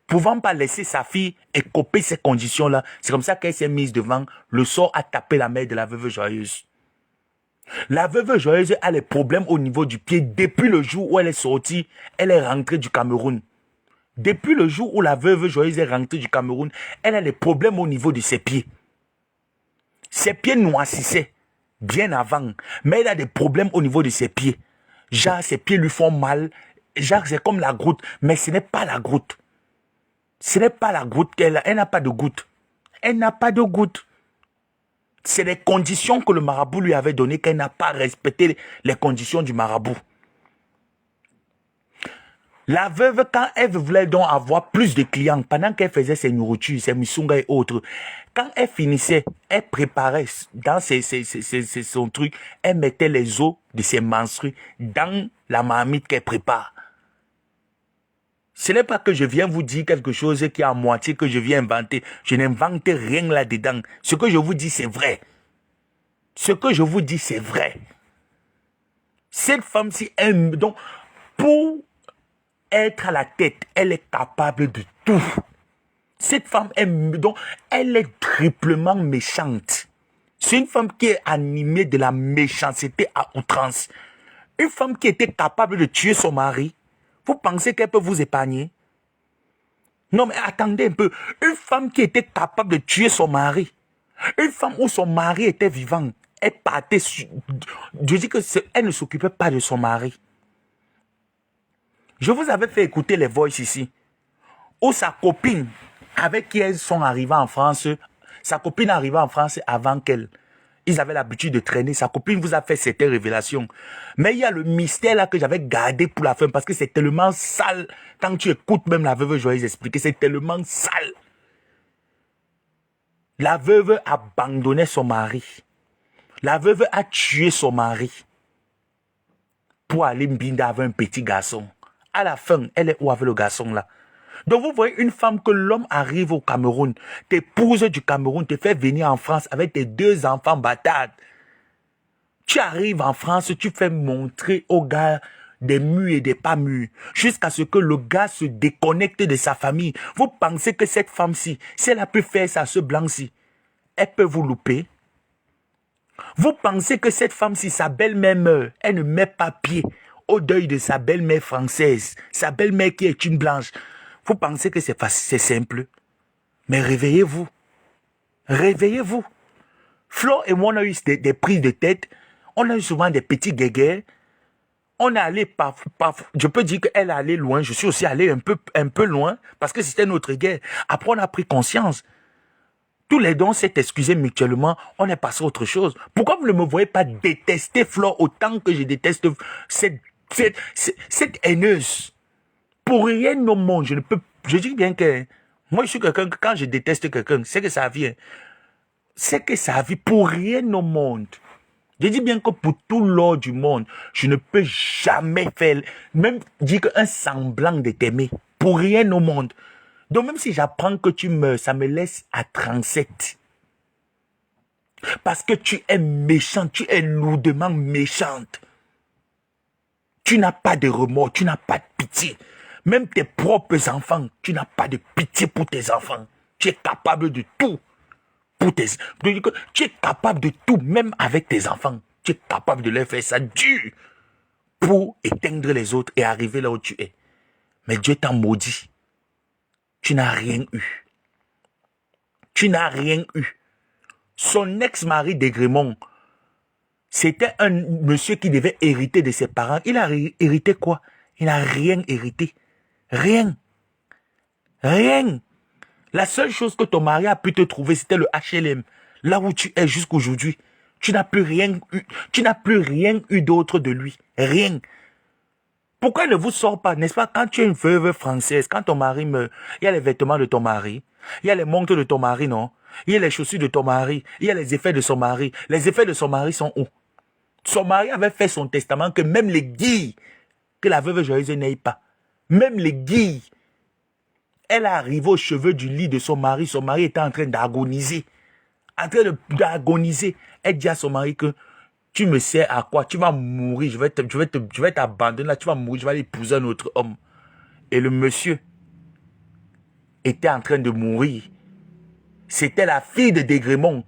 pouvant pas laisser sa fille écoper ces conditions-là, c'est comme ça qu'elle s'est mise devant. Le sort a tapé la mère de la veuve joyeuse. La veuve joyeuse a les problèmes au niveau du pied depuis le jour où elle est sortie, elle est rentrée du Cameroun. Depuis le jour où la veuve joyeuse est rentrée du Cameroun, elle a des problèmes au niveau de ses pieds. Ses pieds noircissaient bien avant, mais elle a des problèmes au niveau de ses pieds. Genre, ses pieds lui font mal. Genre, c'est comme la goutte, mais ce n'est pas la goutte. Ce n'est pas la goutte qu'elle a. Elle n'a pas de goutte. Elle n'a pas de goutte. C'est les conditions que le marabout lui avait données qu'elle n'a pas respecté les conditions du marabout. La veuve, quand elle voulait donc avoir plus de clients, pendant qu'elle faisait ses nourritures, ses musunga et autres, quand elle finissait, elle préparait dans son truc, elle mettait les os de ses menstrues dans la marmite qu'elle prépare. Ce n'est pas que je viens vous dire quelque chose qui est à moitié que je viens inventer. Je n'invente rien là-dedans. Ce que je vous dis, c'est vrai. Ce que je vous dis, c'est vrai. Cette femme-ci, donc, pour être à la tête, elle est capable de tout. Cette femme, elle est triplement méchante. C'est une femme qui est animée de la méchanceté à outrance. Une femme qui était capable de tuer son mari. Vous pensez qu'elle peut vous épargner? Non, mais attendez un peu. Une femme qui était capable de tuer son mari. Une femme où son mari était vivant. Elle partait sur... Je dis que elle ne s'occupait pas de son mari. Je vous avais fait écouter les voices ici. Où sa copine, avec qui elles sont arrivées en France, sa copine est arrivée en France avant qu'elle. Ils avaient l'habitude de traîner. Sa copine vous a fait cette révélation. Mais il y a le mystère là que j'avais gardé pour la fin parce que c'est tellement sale. Quand tu écoutes même la veuve joyeuse expliquer, c'est tellement sale. La veuve abandonnait son mari. La veuve a tué son mari pour aller mbinda avec un petit garçon. À la fin, elle est où avec le garçon là? Donc vous voyez une femme que l'homme arrive au Cameroun, t'épouse du Cameroun, te fait venir en France avec tes 2 enfants bâtards. Tu arrives en France, tu fais montrer au gars des mûrs et des pas mûrs, jusqu'à ce que le gars se déconnecte de sa famille. Vous pensez que cette femme-ci, si elle a pu faire ça à ce blanc-ci, elle peut vous louper? Vous pensez que cette femme-ci, sa belle-mère meurt, elle ne met pas pied au deuil de sa belle-mère française, sa belle-mère qui est une blanche. Vous pensez que c'est simple? Mais réveillez-vous. Réveillez-vous. Flo et moi, on a eu des prises de tête. On a eu souvent des petits guéguerres. On est allé je peux dire qu'elle est allée loin. Je suis aussi allé un peu loin parce que c'était notre guerre. Après, on a pris conscience. Tous les dons s'est excusés mutuellement. On est passé à autre chose. Pourquoi vous ne me voyez pas détester Flo autant que je déteste cette haineuse? Pour rien au monde, je dis bien que moi je suis quelqu'un que quand je déteste quelqu'un, c'est que ça vient. C'est que ça vit pour rien au monde. Je dis bien que pour tout l'or du monde, je ne peux jamais faire, même dire un semblant de t'aimer. Pour rien au monde. Donc même si j'apprends que tu meurs, ça me laisse à 37. Parce que tu es méchante, tu es lourdement méchante. Tu n'as pas de remords, tu n'as pas de pitié. Même tes propres enfants, tu n'as pas de pitié pour tes enfants. Tu es capable de tout. Tu es capable de tout, même avec tes enfants. Tu es capable de leur faire ça dur pour éteindre les autres et arriver là où tu es. Mais Dieu t'a maudit. Tu n'as rien eu. Tu n'as rien eu. Son ex-mari d'Aigremont, c'était un monsieur qui devait hériter de ses parents. Il a hérité quoi? Il n'a rien hérité. Rien. Rien. La seule chose que ton mari a pu te trouver, c'était le HLM. Là où tu es jusqu'aujourd'hui. Tu n'as plus rien eu. Tu n'as plus rien eu d'autre de lui. Rien. Pourquoi il ne vous sort pas, n'est-ce pas, quand tu es une veuve française, quand ton mari meurt, il y a les vêtements de ton mari, il y a les montres de ton mari, non? Il y a les chaussures de ton mari, il y a les effets de son mari. Les effets de son mari sont où? Son mari avait fait son testament que même les guilles, que la veuve joyeuse n'aille pas. Même les guilles. Elle arrive aux cheveux du lit de son mari était en train d'agoniser. D'agoniser. Elle dit à son mari que tu me sers à quoi? Tu vas mourir, je vais t'abandonner là, tu vas mourir, je vais aller épouser un autre homme. Et le monsieur était en train de mourir. C'était la fille de D'Aigremont.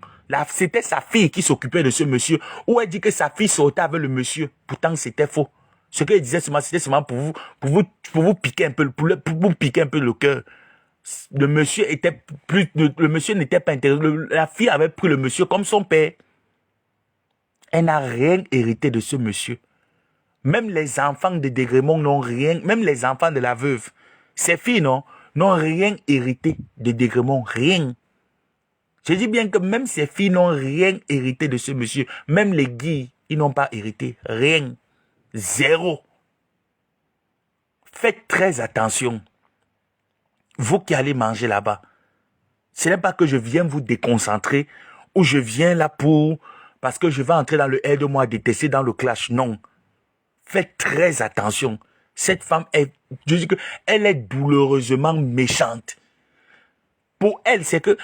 C'était sa fille qui s'occupait de ce monsieur. Où elle dit que sa fille sortait avec le monsieur. Pourtant, c'était faux. Ce qu'elle disait, c'était seulement pour vous piquer un peu, pour vous piquer un peu le cœur. Le monsieur n'était pas intéressé. La fille avait pris le monsieur comme son père. Elle n'a rien hérité de ce monsieur. Même les enfants de D'Aigremont n'ont rien, même les enfants de la veuve, ces filles, non, n'ont rien hérité de D'Aigremont, rien. Je dis bien que même ces filles n'ont rien hérité de ce monsieur. Même les guilles, ils n'ont pas hérité, rien. Zéro. Faites très attention. Vous qui allez manger là-bas, ce n'est pas que je viens vous déconcentrer ou je viens là parce que je vais entrer dans le aide-moi à détester dans le clash. Non. Faites très attention. Cette femme, je dis que elle est douloureusement méchante. Pour elle, c'est que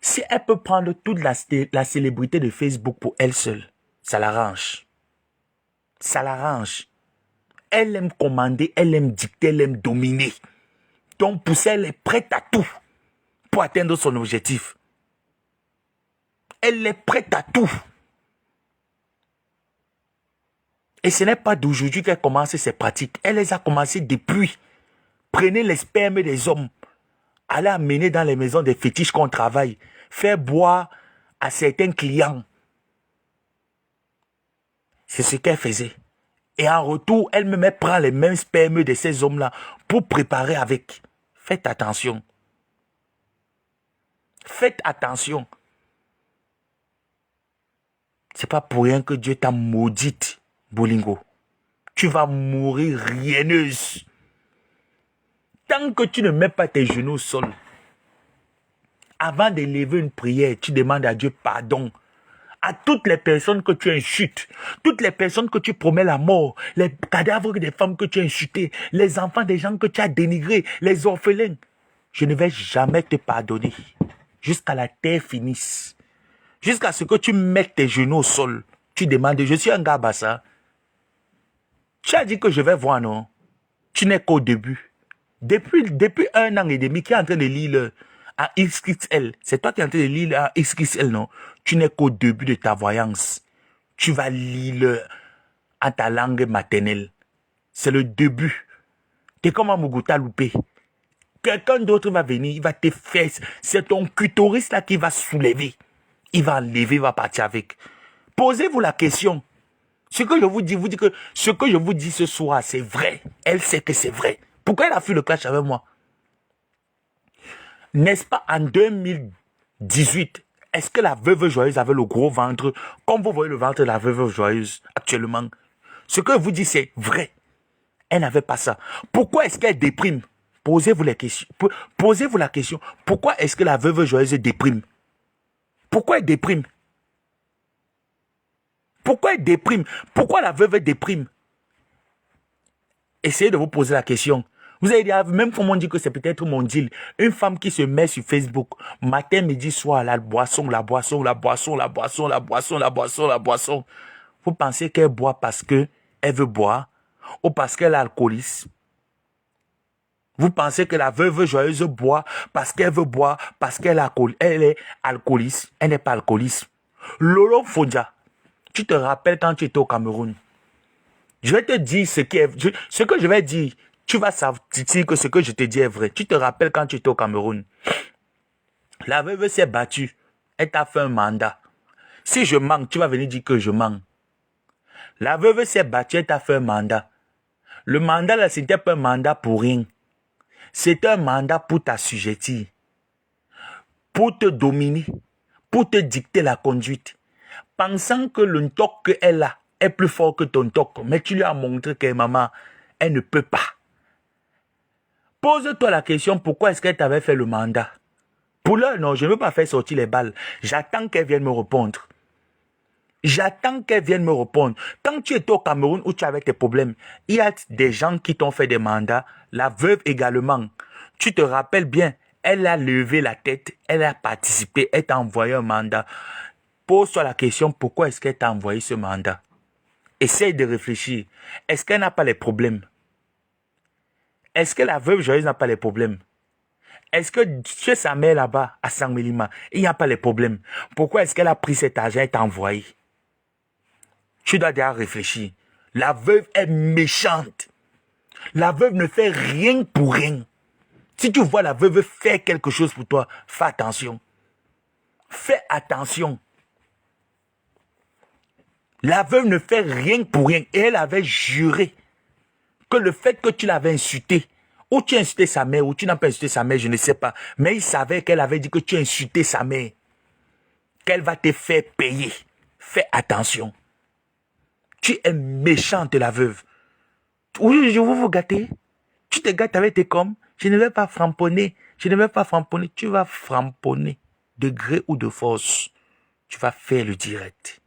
si elle peut prendre toute la célébrité de Facebook pour elle seule, ça l'arrange. Ça l'arrange. Elle aime commander, elle aime dicter, elle aime dominer. Donc pour ça, elle est prête à tout pour atteindre son objectif. Elle est prête à tout. Et ce n'est pas d'aujourd'hui qu'elle commence ces pratiques. Elle les a commencées depuis. Prenez les spermes des hommes. Allez amener dans les maisons des fétiches qu'on travaille. Faire boire à certains clients. C'est ce qu'elle faisait. Et en retour, elle-même prend les mêmes spermes de ces hommes-là pour préparer avec. Faites attention. Faites attention. C'est pas pour rien que Dieu t'a maudite, Bolingo. Tu vas mourir rienneuse. Tant que tu ne mets pas tes genoux au sol, avant d'élever une prière, tu demandes à Dieu pardon. À toutes les personnes que tu insultes, toutes les personnes que tu promets la mort, les cadavres des femmes que tu as insultées, les enfants des gens que tu as dénigrés, les orphelins, je ne vais jamais te pardonner jusqu'à la terre finisse. Jusqu'à ce que tu mettes tes genoux au sol, tu demandes, je suis un gars bassa. Tu as dit que je vais voir, non? Tu n'es qu'au début. Depuis 1 an et demi, qui est en train de lire à XXL, c'est toi qui es en train de lire à XXL, non? Tu n'es qu'au début de ta voyance. Tu vas lire à ta langue maternelle. C'est le début. Tu es comme un Muguta loupé. Quelqu'un d'autre va venir, il va te faire. C'est ton clitoris là qui va soulever. Il va enlever, il va partir avec. Posez-vous la question. Ce que je vous dis que ce que je vous dis ce soir, c'est vrai. Elle sait que c'est vrai. Pourquoi elle a fait le clash avec moi? N'est-ce pas en 2018, est-ce que la veuve joyeuse avait le gros ventre, comme vous voyez le ventre de la veuve joyeuse actuellement? Ce que je vous dis, c'est vrai. Elle n'avait pas ça. Pourquoi est-ce qu'elle déprime? Posez-vous la question. Posez-vous la question. Pourquoi est-ce que la veuve joyeuse déprime? Pourquoi elle déprime? Pourquoi elle déprime? Pourquoi la veuve déprime? Essayez de vous poser la question. Vous allez dire, même comme on dit que c'est peut-être mon deal, une femme qui se met sur Facebook, matin, midi, soir, la boisson, la boisson, la boisson, la boisson, la boisson, la boisson, la boisson. Vous pensez qu'elle boit parce qu'elle veut boire ou parce qu'elle est alcooliste? Vous pensez que la veuve joyeuse boit parce qu'elle veut boire, parce qu'elle est alcooliste. Elle n'est pas alcooliste. Lolo Fondia, tu te rappelles quand tu étais au Cameroun? Je vais te dire ce que je vais dire. Tu vas savoir que ce que je te dis est vrai. Tu te rappelles quand tu étais au Cameroun? La veuve s'est battue. Elle t'a fait un mandat. Si je mens, tu vas venir dire que je mens. La veuve s'est battue, elle t'a fait un mandat. Le mandat, là, c'était pas un mandat pour rien. C'est un mandat pour t'assujettir, pour te dominer, pour te dicter la conduite. Pensant que le ntok qu'elle a est plus fort que ton ntok. Mais tu lui as montré que maman, elle ne peut pas. Pose-toi la question, pourquoi est-ce qu'elle t'avait fait le mandat? Pour l'heure, non, je ne veux pas faire sortir les balles. J'attends qu'elle vienne me répondre. J'attends qu'elle vienne me répondre. Quand tu étais au Cameroun où tu avais tes problèmes, il y a des gens qui t'ont fait des mandats, la veuve également. Tu te rappelles bien, elle a levé la tête, elle a participé, elle t'a envoyé un mandat. Pose-toi la question, pourquoi est-ce qu'elle t'a envoyé ce mandat? Essaye de réfléchir. Est-ce qu'elle n'a pas les problèmes? Est-ce que la veuve joyeuse n'a pas les problèmes? Est-ce que chez sa mère là-bas, à Sangmelima, il n'y a pas les problèmes? Pourquoi est-ce qu'elle a pris cet argent et t'a envoyé? Tu dois déjà réfléchir. La veuve est méchante. La veuve ne fait rien pour rien. Si tu vois la veuve faire quelque chose pour toi, fais attention. Fais attention. La veuve ne fait rien pour rien. Et elle avait juré que le fait que tu l'avais insulté, ou tu as insulté sa mère, ou tu n'as pas insulté sa mère, je ne sais pas. Mais il savait qu'elle avait dit que tu as insulté sa mère. Qu'elle va te faire payer. Fais attention. Tu es méchante, la veuve. Oui, je veux vous gâter. Tu te gâtes avec tes coms. Je ne vais pas framponner. Je ne vais pas framponner. Tu vas framponner. De gré ou de force. Tu vas faire le direct.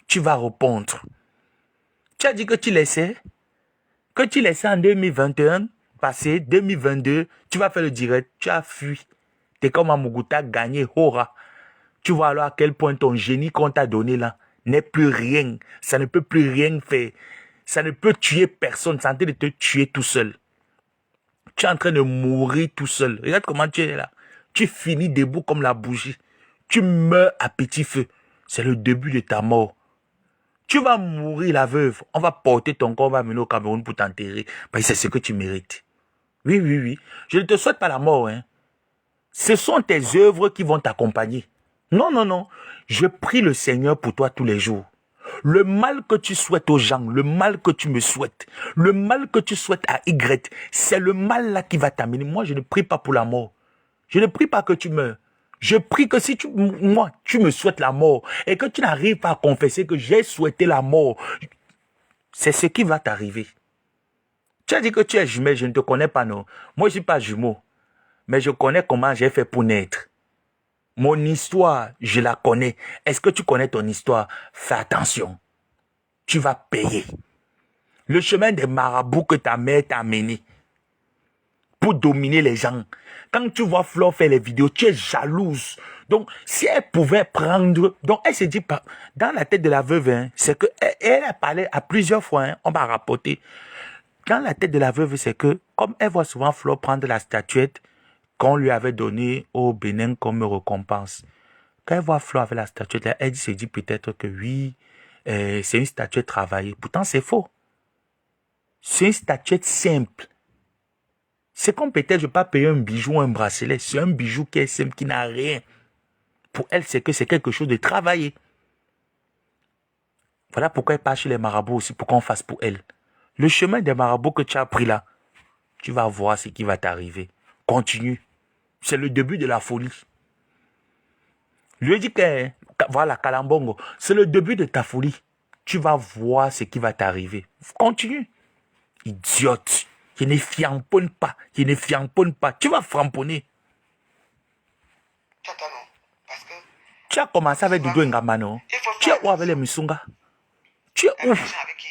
Tu vas répondre. Tu as dit que tu laissais. Que tu laissais en 2021. Passé 2022. Tu vas faire le direct. Tu as fui. T'es comme Amuguta gagné. Hora. Tu vois alors à quel point ton génie qu'on t'a donné là n'est plus rien. Ça ne peut plus rien faire. Ça ne peut tuer personne. Ça est en train de te tuer tout seul. Tu es en train de mourir tout seul. Regarde comment tu es là. Tu finis debout comme la bougie. Tu meurs à petit feu. C'est le début de ta mort. Tu vas mourir, la veuve. On va porter ton corps, on va mener au Cameroun pour t'enterrer. Parce que c'est ce que tu mérites. Oui, oui, oui. Je ne te souhaite pas la mort. Hein. Ce sont tes œuvres qui vont t'accompagner. Non, non, non. Je prie le Seigneur pour toi tous les jours. Le mal que tu souhaites aux gens, le mal que tu me souhaites, le mal que tu souhaites à Y, c'est le mal là qui va t'amener. Moi, je ne prie pas pour la mort. Je ne prie pas que tu meurs. Je prie que si tu me souhaites la mort et que tu n'arrives pas à confesser que j'ai souhaité la mort, c'est ce qui va t'arriver. Tu as dit que tu es jumelle, je ne te connais pas, non. Moi, je ne suis pas jumeau, mais je connais comment j'ai fait pour naître. Mon histoire, je la connais. Est-ce que tu connais ton histoire? Fais attention. Tu vas payer. Le chemin des marabouts que ta mère t'a amené pour dominer les gens. Quand tu vois Flore faire les vidéos, tu es jalouse. Donc, si elle pouvait prendre... Donc, elle s'est dit, dans la tête de la veuve, hein, c'est qu'elle a parlé à plusieurs fois, hein, on va rapporter. Dans la tête de la veuve, c'est que, comme elle voit souvent Flore prendre la statuette qu'on lui avait donnée au Bénin comme récompense, quand elle voit Flore avec la statuette, là, elle se dit peut-être que oui, c'est une statuette travaillée. Pourtant, c'est faux. C'est une statuette simple. C'est comme peut-être je ne vais pas payer un bijou ou un bracelet. C'est un bijou qui est simple, qui n'a rien. Pour elle, c'est que c'est quelque chose de travaillé. Voilà pourquoi elle part chez les marabouts aussi, pour qu'on fasse pour elle. Le chemin des marabouts que tu as pris là, tu vas voir ce qui va t'arriver. Continue. C'est le début de la folie. Lui dit que, voilà, Kalambongo, c'est le début de ta folie. Tu vas voir ce qui va t'arriver. Continue. Idiote. Je ne fiamponne pas. Je ne fiamponne pas. Tu vas framponner. Tu as commencé avec Doudou Ngamano. Tu es où avec les Musunga? Tu es où? Avec qui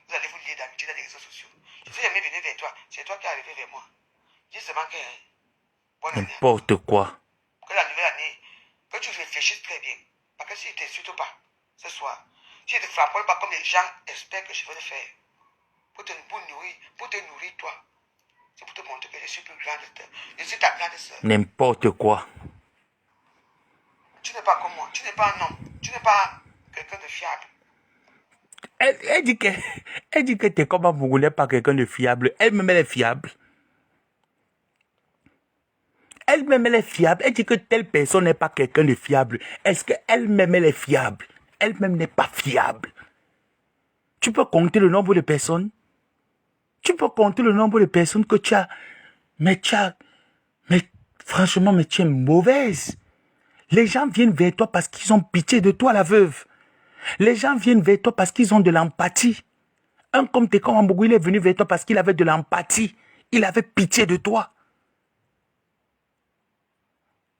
vous allez vous lier d'amitié dans les réseaux sociaux. Je suis jamais venu vers toi. C'est toi qui es arrivé vers moi. Dis seulement que... N'importe quoi. Que la nouvelle année, que tu réfléchisses très bien. Parce que si tu ne t'insultes pas ce soir, si tu ne te frappes pas comme les gens espèrent que je vais le faire, pour te nourrir toi, C'est pour te montrer que je suis plus grande que toi. Je suis ta grande sœur. N'importe quoi. Tu n'es pas comme moi. Tu n'es pas un homme. Tu n'es pas quelqu'un de fiable. Elle dit que t'es comme un Bougoulet, pas quelqu'un de fiable. Elle-même, elle est fiable. Elle-même, elle est fiable. Elle dit que telle personne n'est pas quelqu'un de fiable. Est-ce qu'elle-même, elle est fiable? Elle-même n'est pas fiable. Tu peux compter le nombre de personnes? Tu peux compter le nombre de personnes que tu as. Mais franchement, tu es mauvaise. Les gens viennent vers toi parce qu'ils ont pitié de toi, la veuve. Les gens viennent vers toi parce qu'ils ont de l'empathie. Un comme Tekong Ambougou, il est venu vers toi parce qu'il avait de l'empathie. Il avait pitié de toi.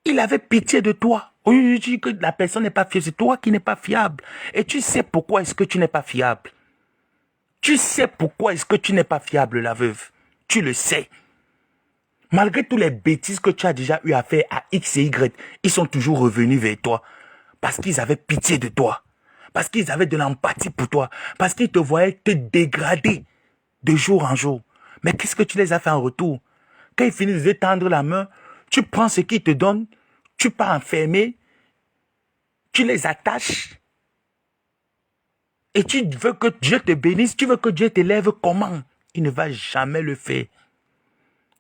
Il avait pitié de toi. Oui, je dis que la personne n'est pas fiable. C'est toi qui n'es pas fiable. Et tu sais pourquoi est-ce que tu n'es pas fiable. Tu sais pourquoi est-ce que tu n'es pas fiable, la veuve. Tu le sais. Malgré toutes les bêtises que tu as déjà eu à faire à X et Y, ils sont toujours revenus vers toi. Parce qu'ils avaient pitié de toi. Parce qu'ils avaient de l'empathie pour toi. Parce qu'ils te voyaient te dégrader de jour en jour. Mais qu'est-ce que tu les as fait en retour? Quand ils finissent de tendre la main, tu prends ce qu'ils te donnent, tu pars enfermer, tu les attaches. Et tu veux que Dieu te bénisse, tu veux que Dieu t'élève comment? Il ne va jamais le faire.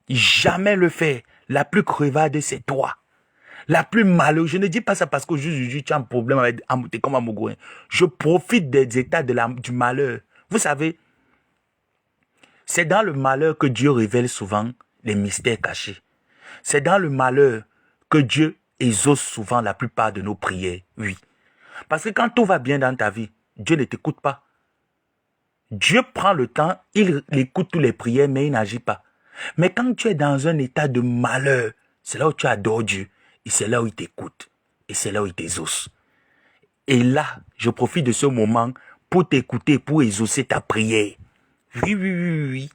Jamais le faire. La plus crevarde, c'est toi. La plus malheureuse. Je ne dis pas ça parce que tu as un problème avec comme Amougou. Je profite des états du malheur. Vous savez, c'est dans le malheur que Dieu révèle souvent les mystères cachés. C'est dans le malheur que Dieu exauce souvent la plupart de nos prières. Oui. Parce que quand tout va bien dans ta vie, Dieu ne t'écoute pas. Dieu prend le temps, il écoute toutes les prières, mais il n'agit pas. Mais quand tu es dans un état de malheur, c'est là où tu adores Dieu. Et c'est là où il t'écoute. Et c'est là où il t'exauce. Et là, je profite de ce moment pour t'écouter, pour exaucer ta prière. Oui, oui, oui, oui.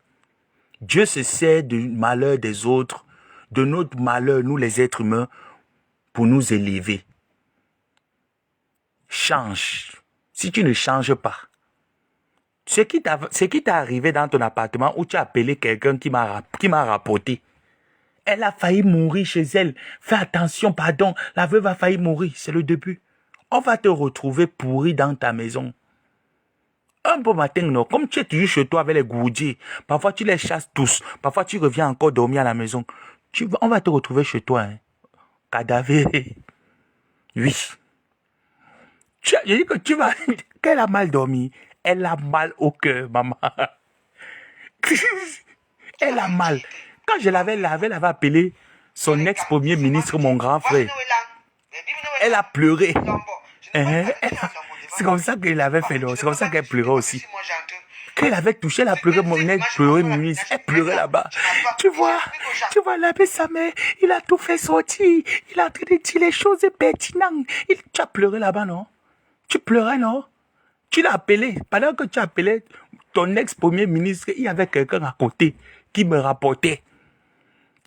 Dieu se sert du malheur des autres, de notre malheur, nous les êtres humains, pour nous élever. Change. Si tu ne changes pas, ce qui t'est arrivé dans ton appartement où tu as appelé quelqu'un qui m'a rapporté. Elle a failli mourir chez elle. Fais attention, pardon. La veuve a failli mourir. C'est le début. On va te retrouver pourri dans ta maison. Un beau matin, non, comme tu es toujours chez toi avec les gourdiers, parfois tu les chasses tous. Parfois tu reviens encore dormir à la maison. On va te retrouver chez toi. Hein. Cadaver. Oui. Je dis que tu vas... Qu'elle a mal dormi. Elle a mal au cœur, maman. Elle a mal. Quand je l'avais appelé son ex-premier ministre, mon grand frère. Elle a pleuré. C'est comme ça qu'il avait fait. C'est comme ça qu'elle pleurait aussi. Quand elle avait touché, elle a pleuré. Mon ex-premier ministre. Elle pleurait là-bas. Tu vois là-bas sa mère. Il a tout fait sortir. Il a en train de dire les choses pertinentes. Tu as pleuré là-bas, non? Tu pleurais, non? Tu l'as appelé. Pendant que tu appelais ton ex-premier ministre, il y avait quelqu'un à côté qui me rapportait.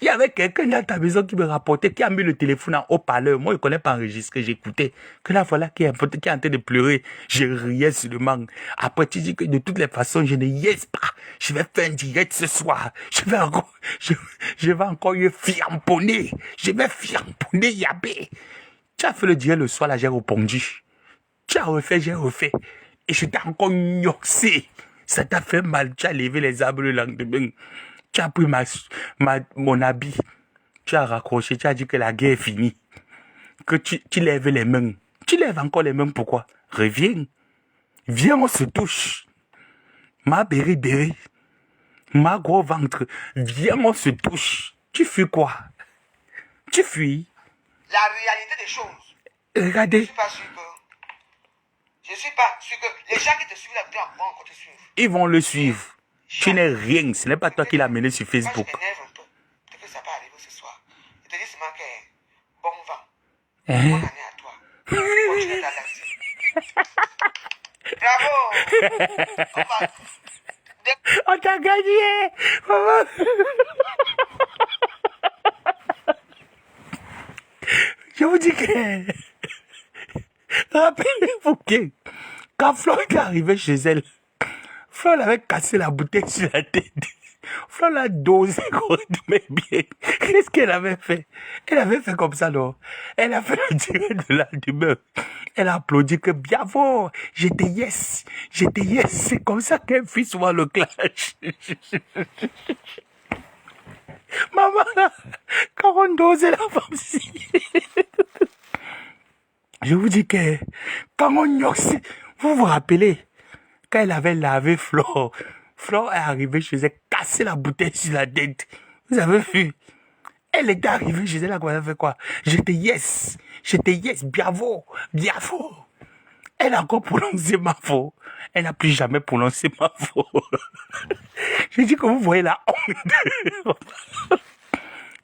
Il y avait quelqu'un dans ta maison qui me rapportait, qui a mis le téléphone en haut-parleur. Moi, je ne connais pas enregistré, j'écoutais. Que là, voilà, qui est en train de pleurer. Je riais sur le manque. Après, tu dis que de toutes les façons, je ne yes pas. Je vais faire un direct ce soir. Je vais encore y fiamponner. Je vais fiamponner Yabé. Tu as fait le direct le soir, là, j'ai répondu. Tu as refait, j'ai refait. Et je t'ai encore gnoxé. Ça t'a fait mal. Tu as levé les arbres le lendemain. Tu as pris mon habit. Tu as raccroché. Tu as dit que la guerre est finie. Que tu lèves les mains. Tu lèves encore les mains. Pourquoi? Reviens. Viens, on se touche. Ma béri. Ma gros ventre. Viens, on se touche. Tu fuis quoi? Tu fuis. La réalité des choses. Regardez. Je suis pas sûr que les gens qui te suivent là-dedans vont encore te suivre. Ils vont le suivre. Tu n'es rien. Ce n'est pas toi qui l'as mené sur Facebook. Moi, je m'énerve un peu. Peut-être que ça va arriver ce soir. Je te dis seulement que bon vent. Bonne année à toi. Continue ta danser. Bravo. On t'a gagné. Je vous dis que... Rappelez-vous que quand Flo est arrivé chez elle, Flo avait cassé la bouteille sur la tête. Flo l'a dosé, mais bien. Qu'est-ce qu'elle avait fait? Elle avait fait comme ça, non? Elle a fait le direct de la demeure. Elle a applaudi que bravo, j'étais yes. C'est comme ça qu'elle fit souvent le clash. Maman, quand on dosait la femme si. Je vous dis que quand on yoxait, vous vous rappelez, quand elle avait lavé Flore, Flore est arrivée chez elle, cassé la bouteille sur la tête. Vous avez vu? Elle était arrivée chez elle, elle a fait quoi? J'étais yes, bravo. Elle a encore prononcé ma faute. Elle n'a plus jamais prononcé ma faute. J'ai dit que vous voyez la honte.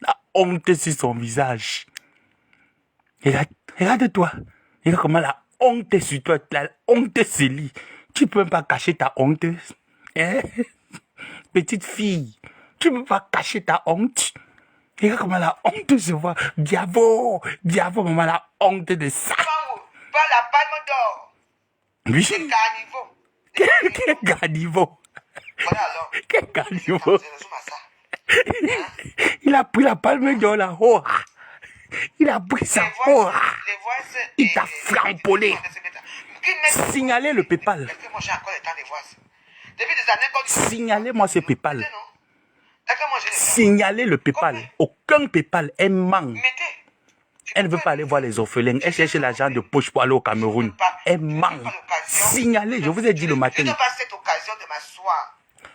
La honte sur son visage. Regarde-toi. Regarde comment la honte est sur toi. La honte se lit. Tu ne peux même pas cacher ta honte. Hein? Petite fille. Tu ne peux pas cacher ta honte. Regarde comment la honte se voit. Bravo, maman, la honte de ça. Pas la palme d'or. Lui. C'est carnivore. Quel carnivore. Voilà alors. Quel carnivore. Il a pris la palme d'or là. Oh. Il a pris sa oh. Il t'a flambollé. Signalez le PayPal. Signalez-moi ce PayPal. Signalez le PayPal. Aucun PayPal. Elle manque. Elle ne veut pas aller voir les orphelins. Elle cherche l'argent de poche pour aller au Cameroun. Elle manque. Signalez. Je vous ai dit le matin.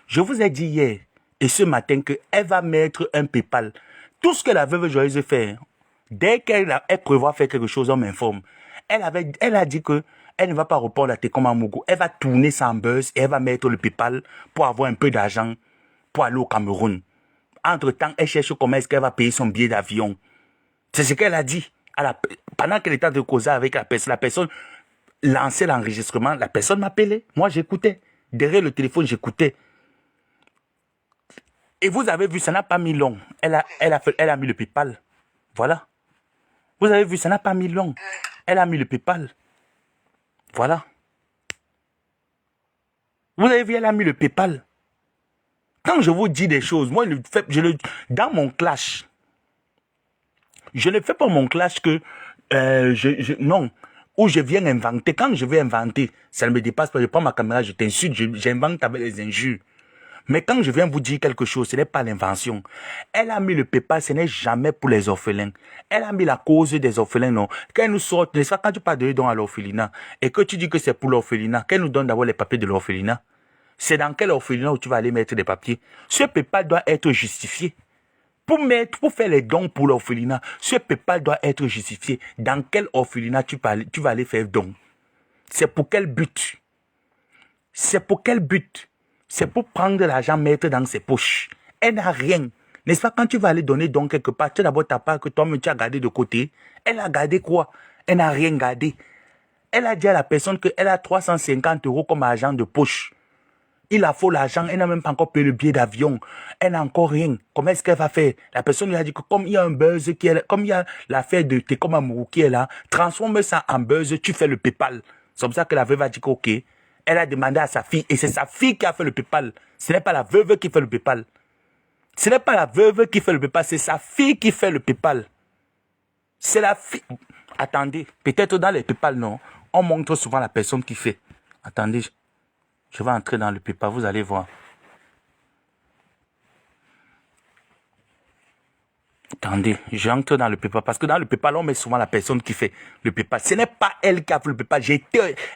Je vous ai dit hier et ce matin qu'elle va mettre un PayPal. Tout ce que la veuve joyeuse fait, dès qu'elle prévoit faire quelque chose, on m'informe. Elle a dit que elle ne va pas répondre à Tekoma Mougou. Elle va tourner sans buzz et elle va mettre le PayPal pour avoir un peu d'argent pour aller au Cameroun. Entre-temps, elle cherche comment est-ce qu'elle va payer son billet d'avion. C'est ce qu'elle a dit. Pendant qu'elle était de causer avec la personne lançait l'enregistrement, la personne m'appelait. Moi, j'écoutais. Derrière le téléphone, j'écoutais. Et vous avez vu, ça n'a pas mis long. Elle a mis le PayPal. Voilà. Vous avez vu, ça n'a pas mis long. Elle a mis le PayPal. Voilà. Vous avez vu, elle a mis le PayPal. Quand je vous dis des choses, moi, dans mon clash, je ne fais pas mon clash que non, où je viens inventer. Quand je vais inventer, ça ne me dépasse pas. Je prends ma caméra, je t'insulte, j'invente avec les injures. Mais quand je viens vous dire quelque chose, ce n'est pas l'invention. Elle a mis le PayPal, ce n'est jamais pour les orphelins. Elle a mis la cause des orphelins, non. Quand elle nous sort, n'est-ce pas, quand tu parles de dons à l'orphelinat, et que tu dis que c'est pour l'orphelinat, qu'elle nous donne d'abord les papiers de l'orphelinat. C'est dans quel orphelinat où tu vas aller mettre des papiers. Ce PayPal doit être justifié. Pour faire les dons pour l'orphelinat, ce PayPal doit être justifié. Dans quel orphelinat tu vas aller faire don? C'est pour quel but? C'est pour quel but? C'est pour prendre l'argent, mettre dans ses poches. Elle n'a rien. N'est-ce pas, quand tu vas aller donner don quelque part, tu as d'abord ta part que toi-même tu as gardé de côté. Elle a gardé quoi? Elle n'a rien gardé. Elle a dit à la personne qu'elle a 350 € comme argent de poche. Il a faut l'argent, elle n'a même pas encore payé le billet d'avion. Elle n'a encore rien. Comment est-ce qu'elle va faire? La personne lui a dit que comme il y a un buzz qui est là, comme il y a l'affaire de Tekoma Mougou qui est là, transforme ça en buzz, tu fais le PayPal. C'est comme ça que la veuve a dit ok. Elle a demandé à sa fille, et c'est sa fille qui a fait le PayPal. Ce n'est pas la veuve qui fait le PayPal. Ce n'est pas la veuve qui fait le PayPal, c'est sa fille qui fait le PayPal. C'est la fille. Attendez, peut-être dans les PayPal, non. On montre souvent la personne qui fait. Attendez, je vais entrer dans le PayPal, vous allez voir. Attendez, j'entre dans le PayPal parce que dans le PayPal, on met souvent la personne qui fait le PayPal. Ce n'est pas elle qui a fait le PayPal.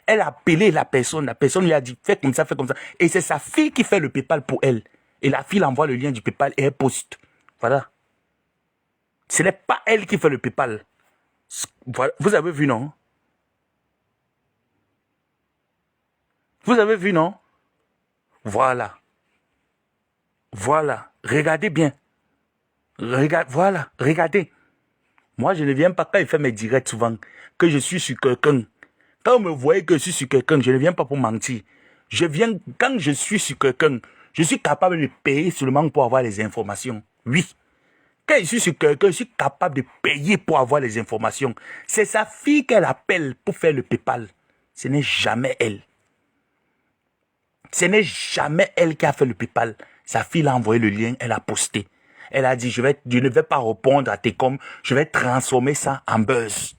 Elle a appelé la personne lui a dit fais comme ça, fais comme ça. Et c'est sa fille qui fait le PayPal pour elle. Et la fille envoie le lien du PayPal et elle poste. Voilà. Ce n'est pas elle qui fait le PayPal. Voilà. Vous avez vu, non? Vous avez vu, non? Voilà. Voilà. Regardez bien. Voilà, regardez. Moi, je ne viens pas quand il fait mes directs souvent, que je suis sur quelqu'un. Quand vous me voyez que je suis sur quelqu'un, je ne viens pas pour mentir. Je viens, quand je suis sur quelqu'un, je suis capable de payer seulement pour avoir les informations. Oui. Quand je suis sur quelqu'un, je suis capable de payer pour avoir les informations. C'est sa fille qu'elle appelle pour faire le PayPal. Ce n'est jamais elle. Ce n'est jamais elle qui a fait le PayPal. Sa fille l'a envoyé le lien, elle a posté. Elle a dit, je ne vais pas répondre à tes coms, je vais transformer ça en buzz.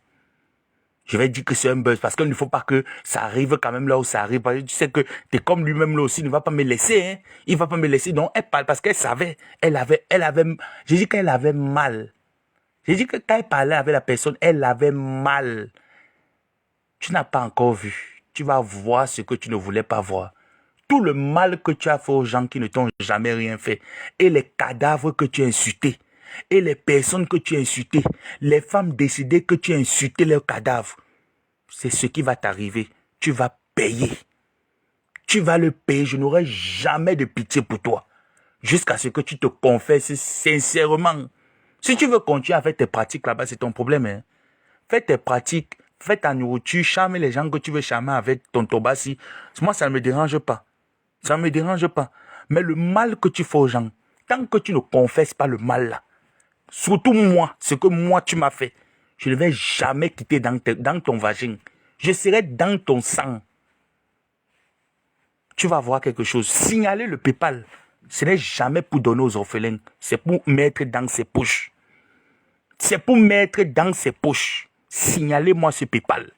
Je vais dire que c'est un buzz parce qu'il ne faut pas que ça arrive quand même là où ça arrive. Parce que tu sais que t'es comme lui-même là aussi, il ne va pas me laisser. Hein. Il ne va pas me laisser. Donc elle parle parce qu'elle savait. J'ai dit qu'elle avait mal. J'ai dit que quand elle parlait avec la personne, elle avait mal. Tu n'as pas encore vu. Tu vas voir ce que tu ne voulais pas voir. Tout le mal que tu as fait aux gens qui ne t'ont jamais rien fait. Et les cadavres que tu as insultés. Et les personnes que tu as insultées. Les femmes décidées que tu as insulté leurs cadavres. C'est ce qui va t'arriver. Tu vas payer. Tu vas le payer. Je n'aurai jamais de pitié pour toi. Jusqu'à ce que tu te confesses sincèrement. Si tu veux continuer à faire tes pratiques là-bas, c'est ton problème. Hein? Fais tes pratiques. Fais ta nourriture. Charme les gens que tu veux charmer avec ton tobassi. Moi, ça ne me dérange pas. Ça ne me dérange pas. Mais le mal que tu fais aux gens, tant que tu ne confesses pas le mal là, surtout moi, ce que moi tu m'as fait, je ne vais jamais quitter dans ton vagin. Je serai dans ton sang. Tu vas voir quelque chose. Signaler le PayPal, ce n'est jamais pour donner aux orphelins. C'est pour mettre dans ses poches. C'est pour mettre dans ses poches. Signalez-moi ce PayPal.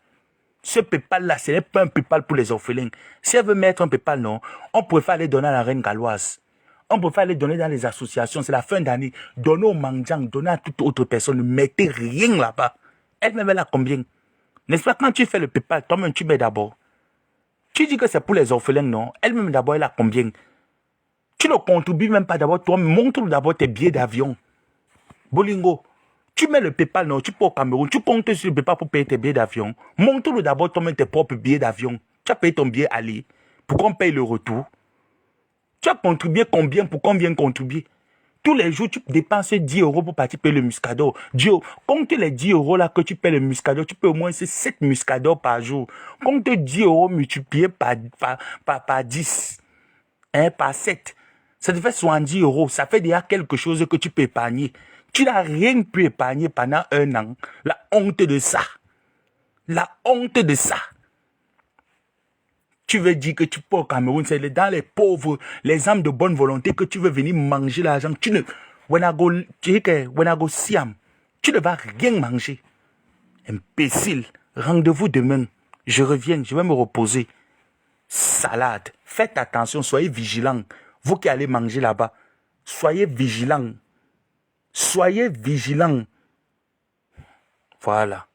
Ce PayPal-là, ce n'est pas un PayPal pour les orphelins. Si elle veut mettre un PayPal, non, on préfère aller donner à la reine galloise. On préfère aller donner dans les associations. C'est la fin d'année. Donnez aux mendiants, donnez à toute autre personne. Ne mettez rien là-bas. Elle-même, elle a combien? N'est-ce pas, quand tu fais le PayPal, toi-même, tu mets d'abord. Tu dis que c'est pour les orphelins, non? Elle-même, d'abord, elle a combien? Tu ne contribues même pas d'abord. Toi, montre d'abord tes billets d'avion. Bolingo. Tu mets le PayPal, non, tu peux au Cameroun, tu comptes sur le PayPal pour payer tes billets d'avion. Montre-le d'abord toi-même tes propres billets d'avion. Tu as payé ton billet aller pour qu'on paye le retour. Tu as contribué combien pour qu'on vienne contribuer? Tous les jours, tu dépenses 10 euros pour partir payer le muscador. Compte les 10 euros là que tu payes le muscador, tu peux au moins 7 muscadors par jour. Compte 10 euros multipliés par 10, hein, par 7. Ça te fait 70 euros. Ça fait déjà quelque chose que tu peux épargner. Tu n'as rien pu épargner pendant un an. La honte de ça. La honte de ça. Tu veux dire que tu peux au Cameroun, c'est dans les pauvres, les âmes de bonne volonté que tu veux venir manger l'argent. Tu ne vas rien manger. Imbécile. Rendez-vous demain. Je reviens, je vais me reposer. Salade. Faites attention, soyez vigilants. Vous qui allez manger là-bas, soyez vigilants. Soyez vigilants. Voilà.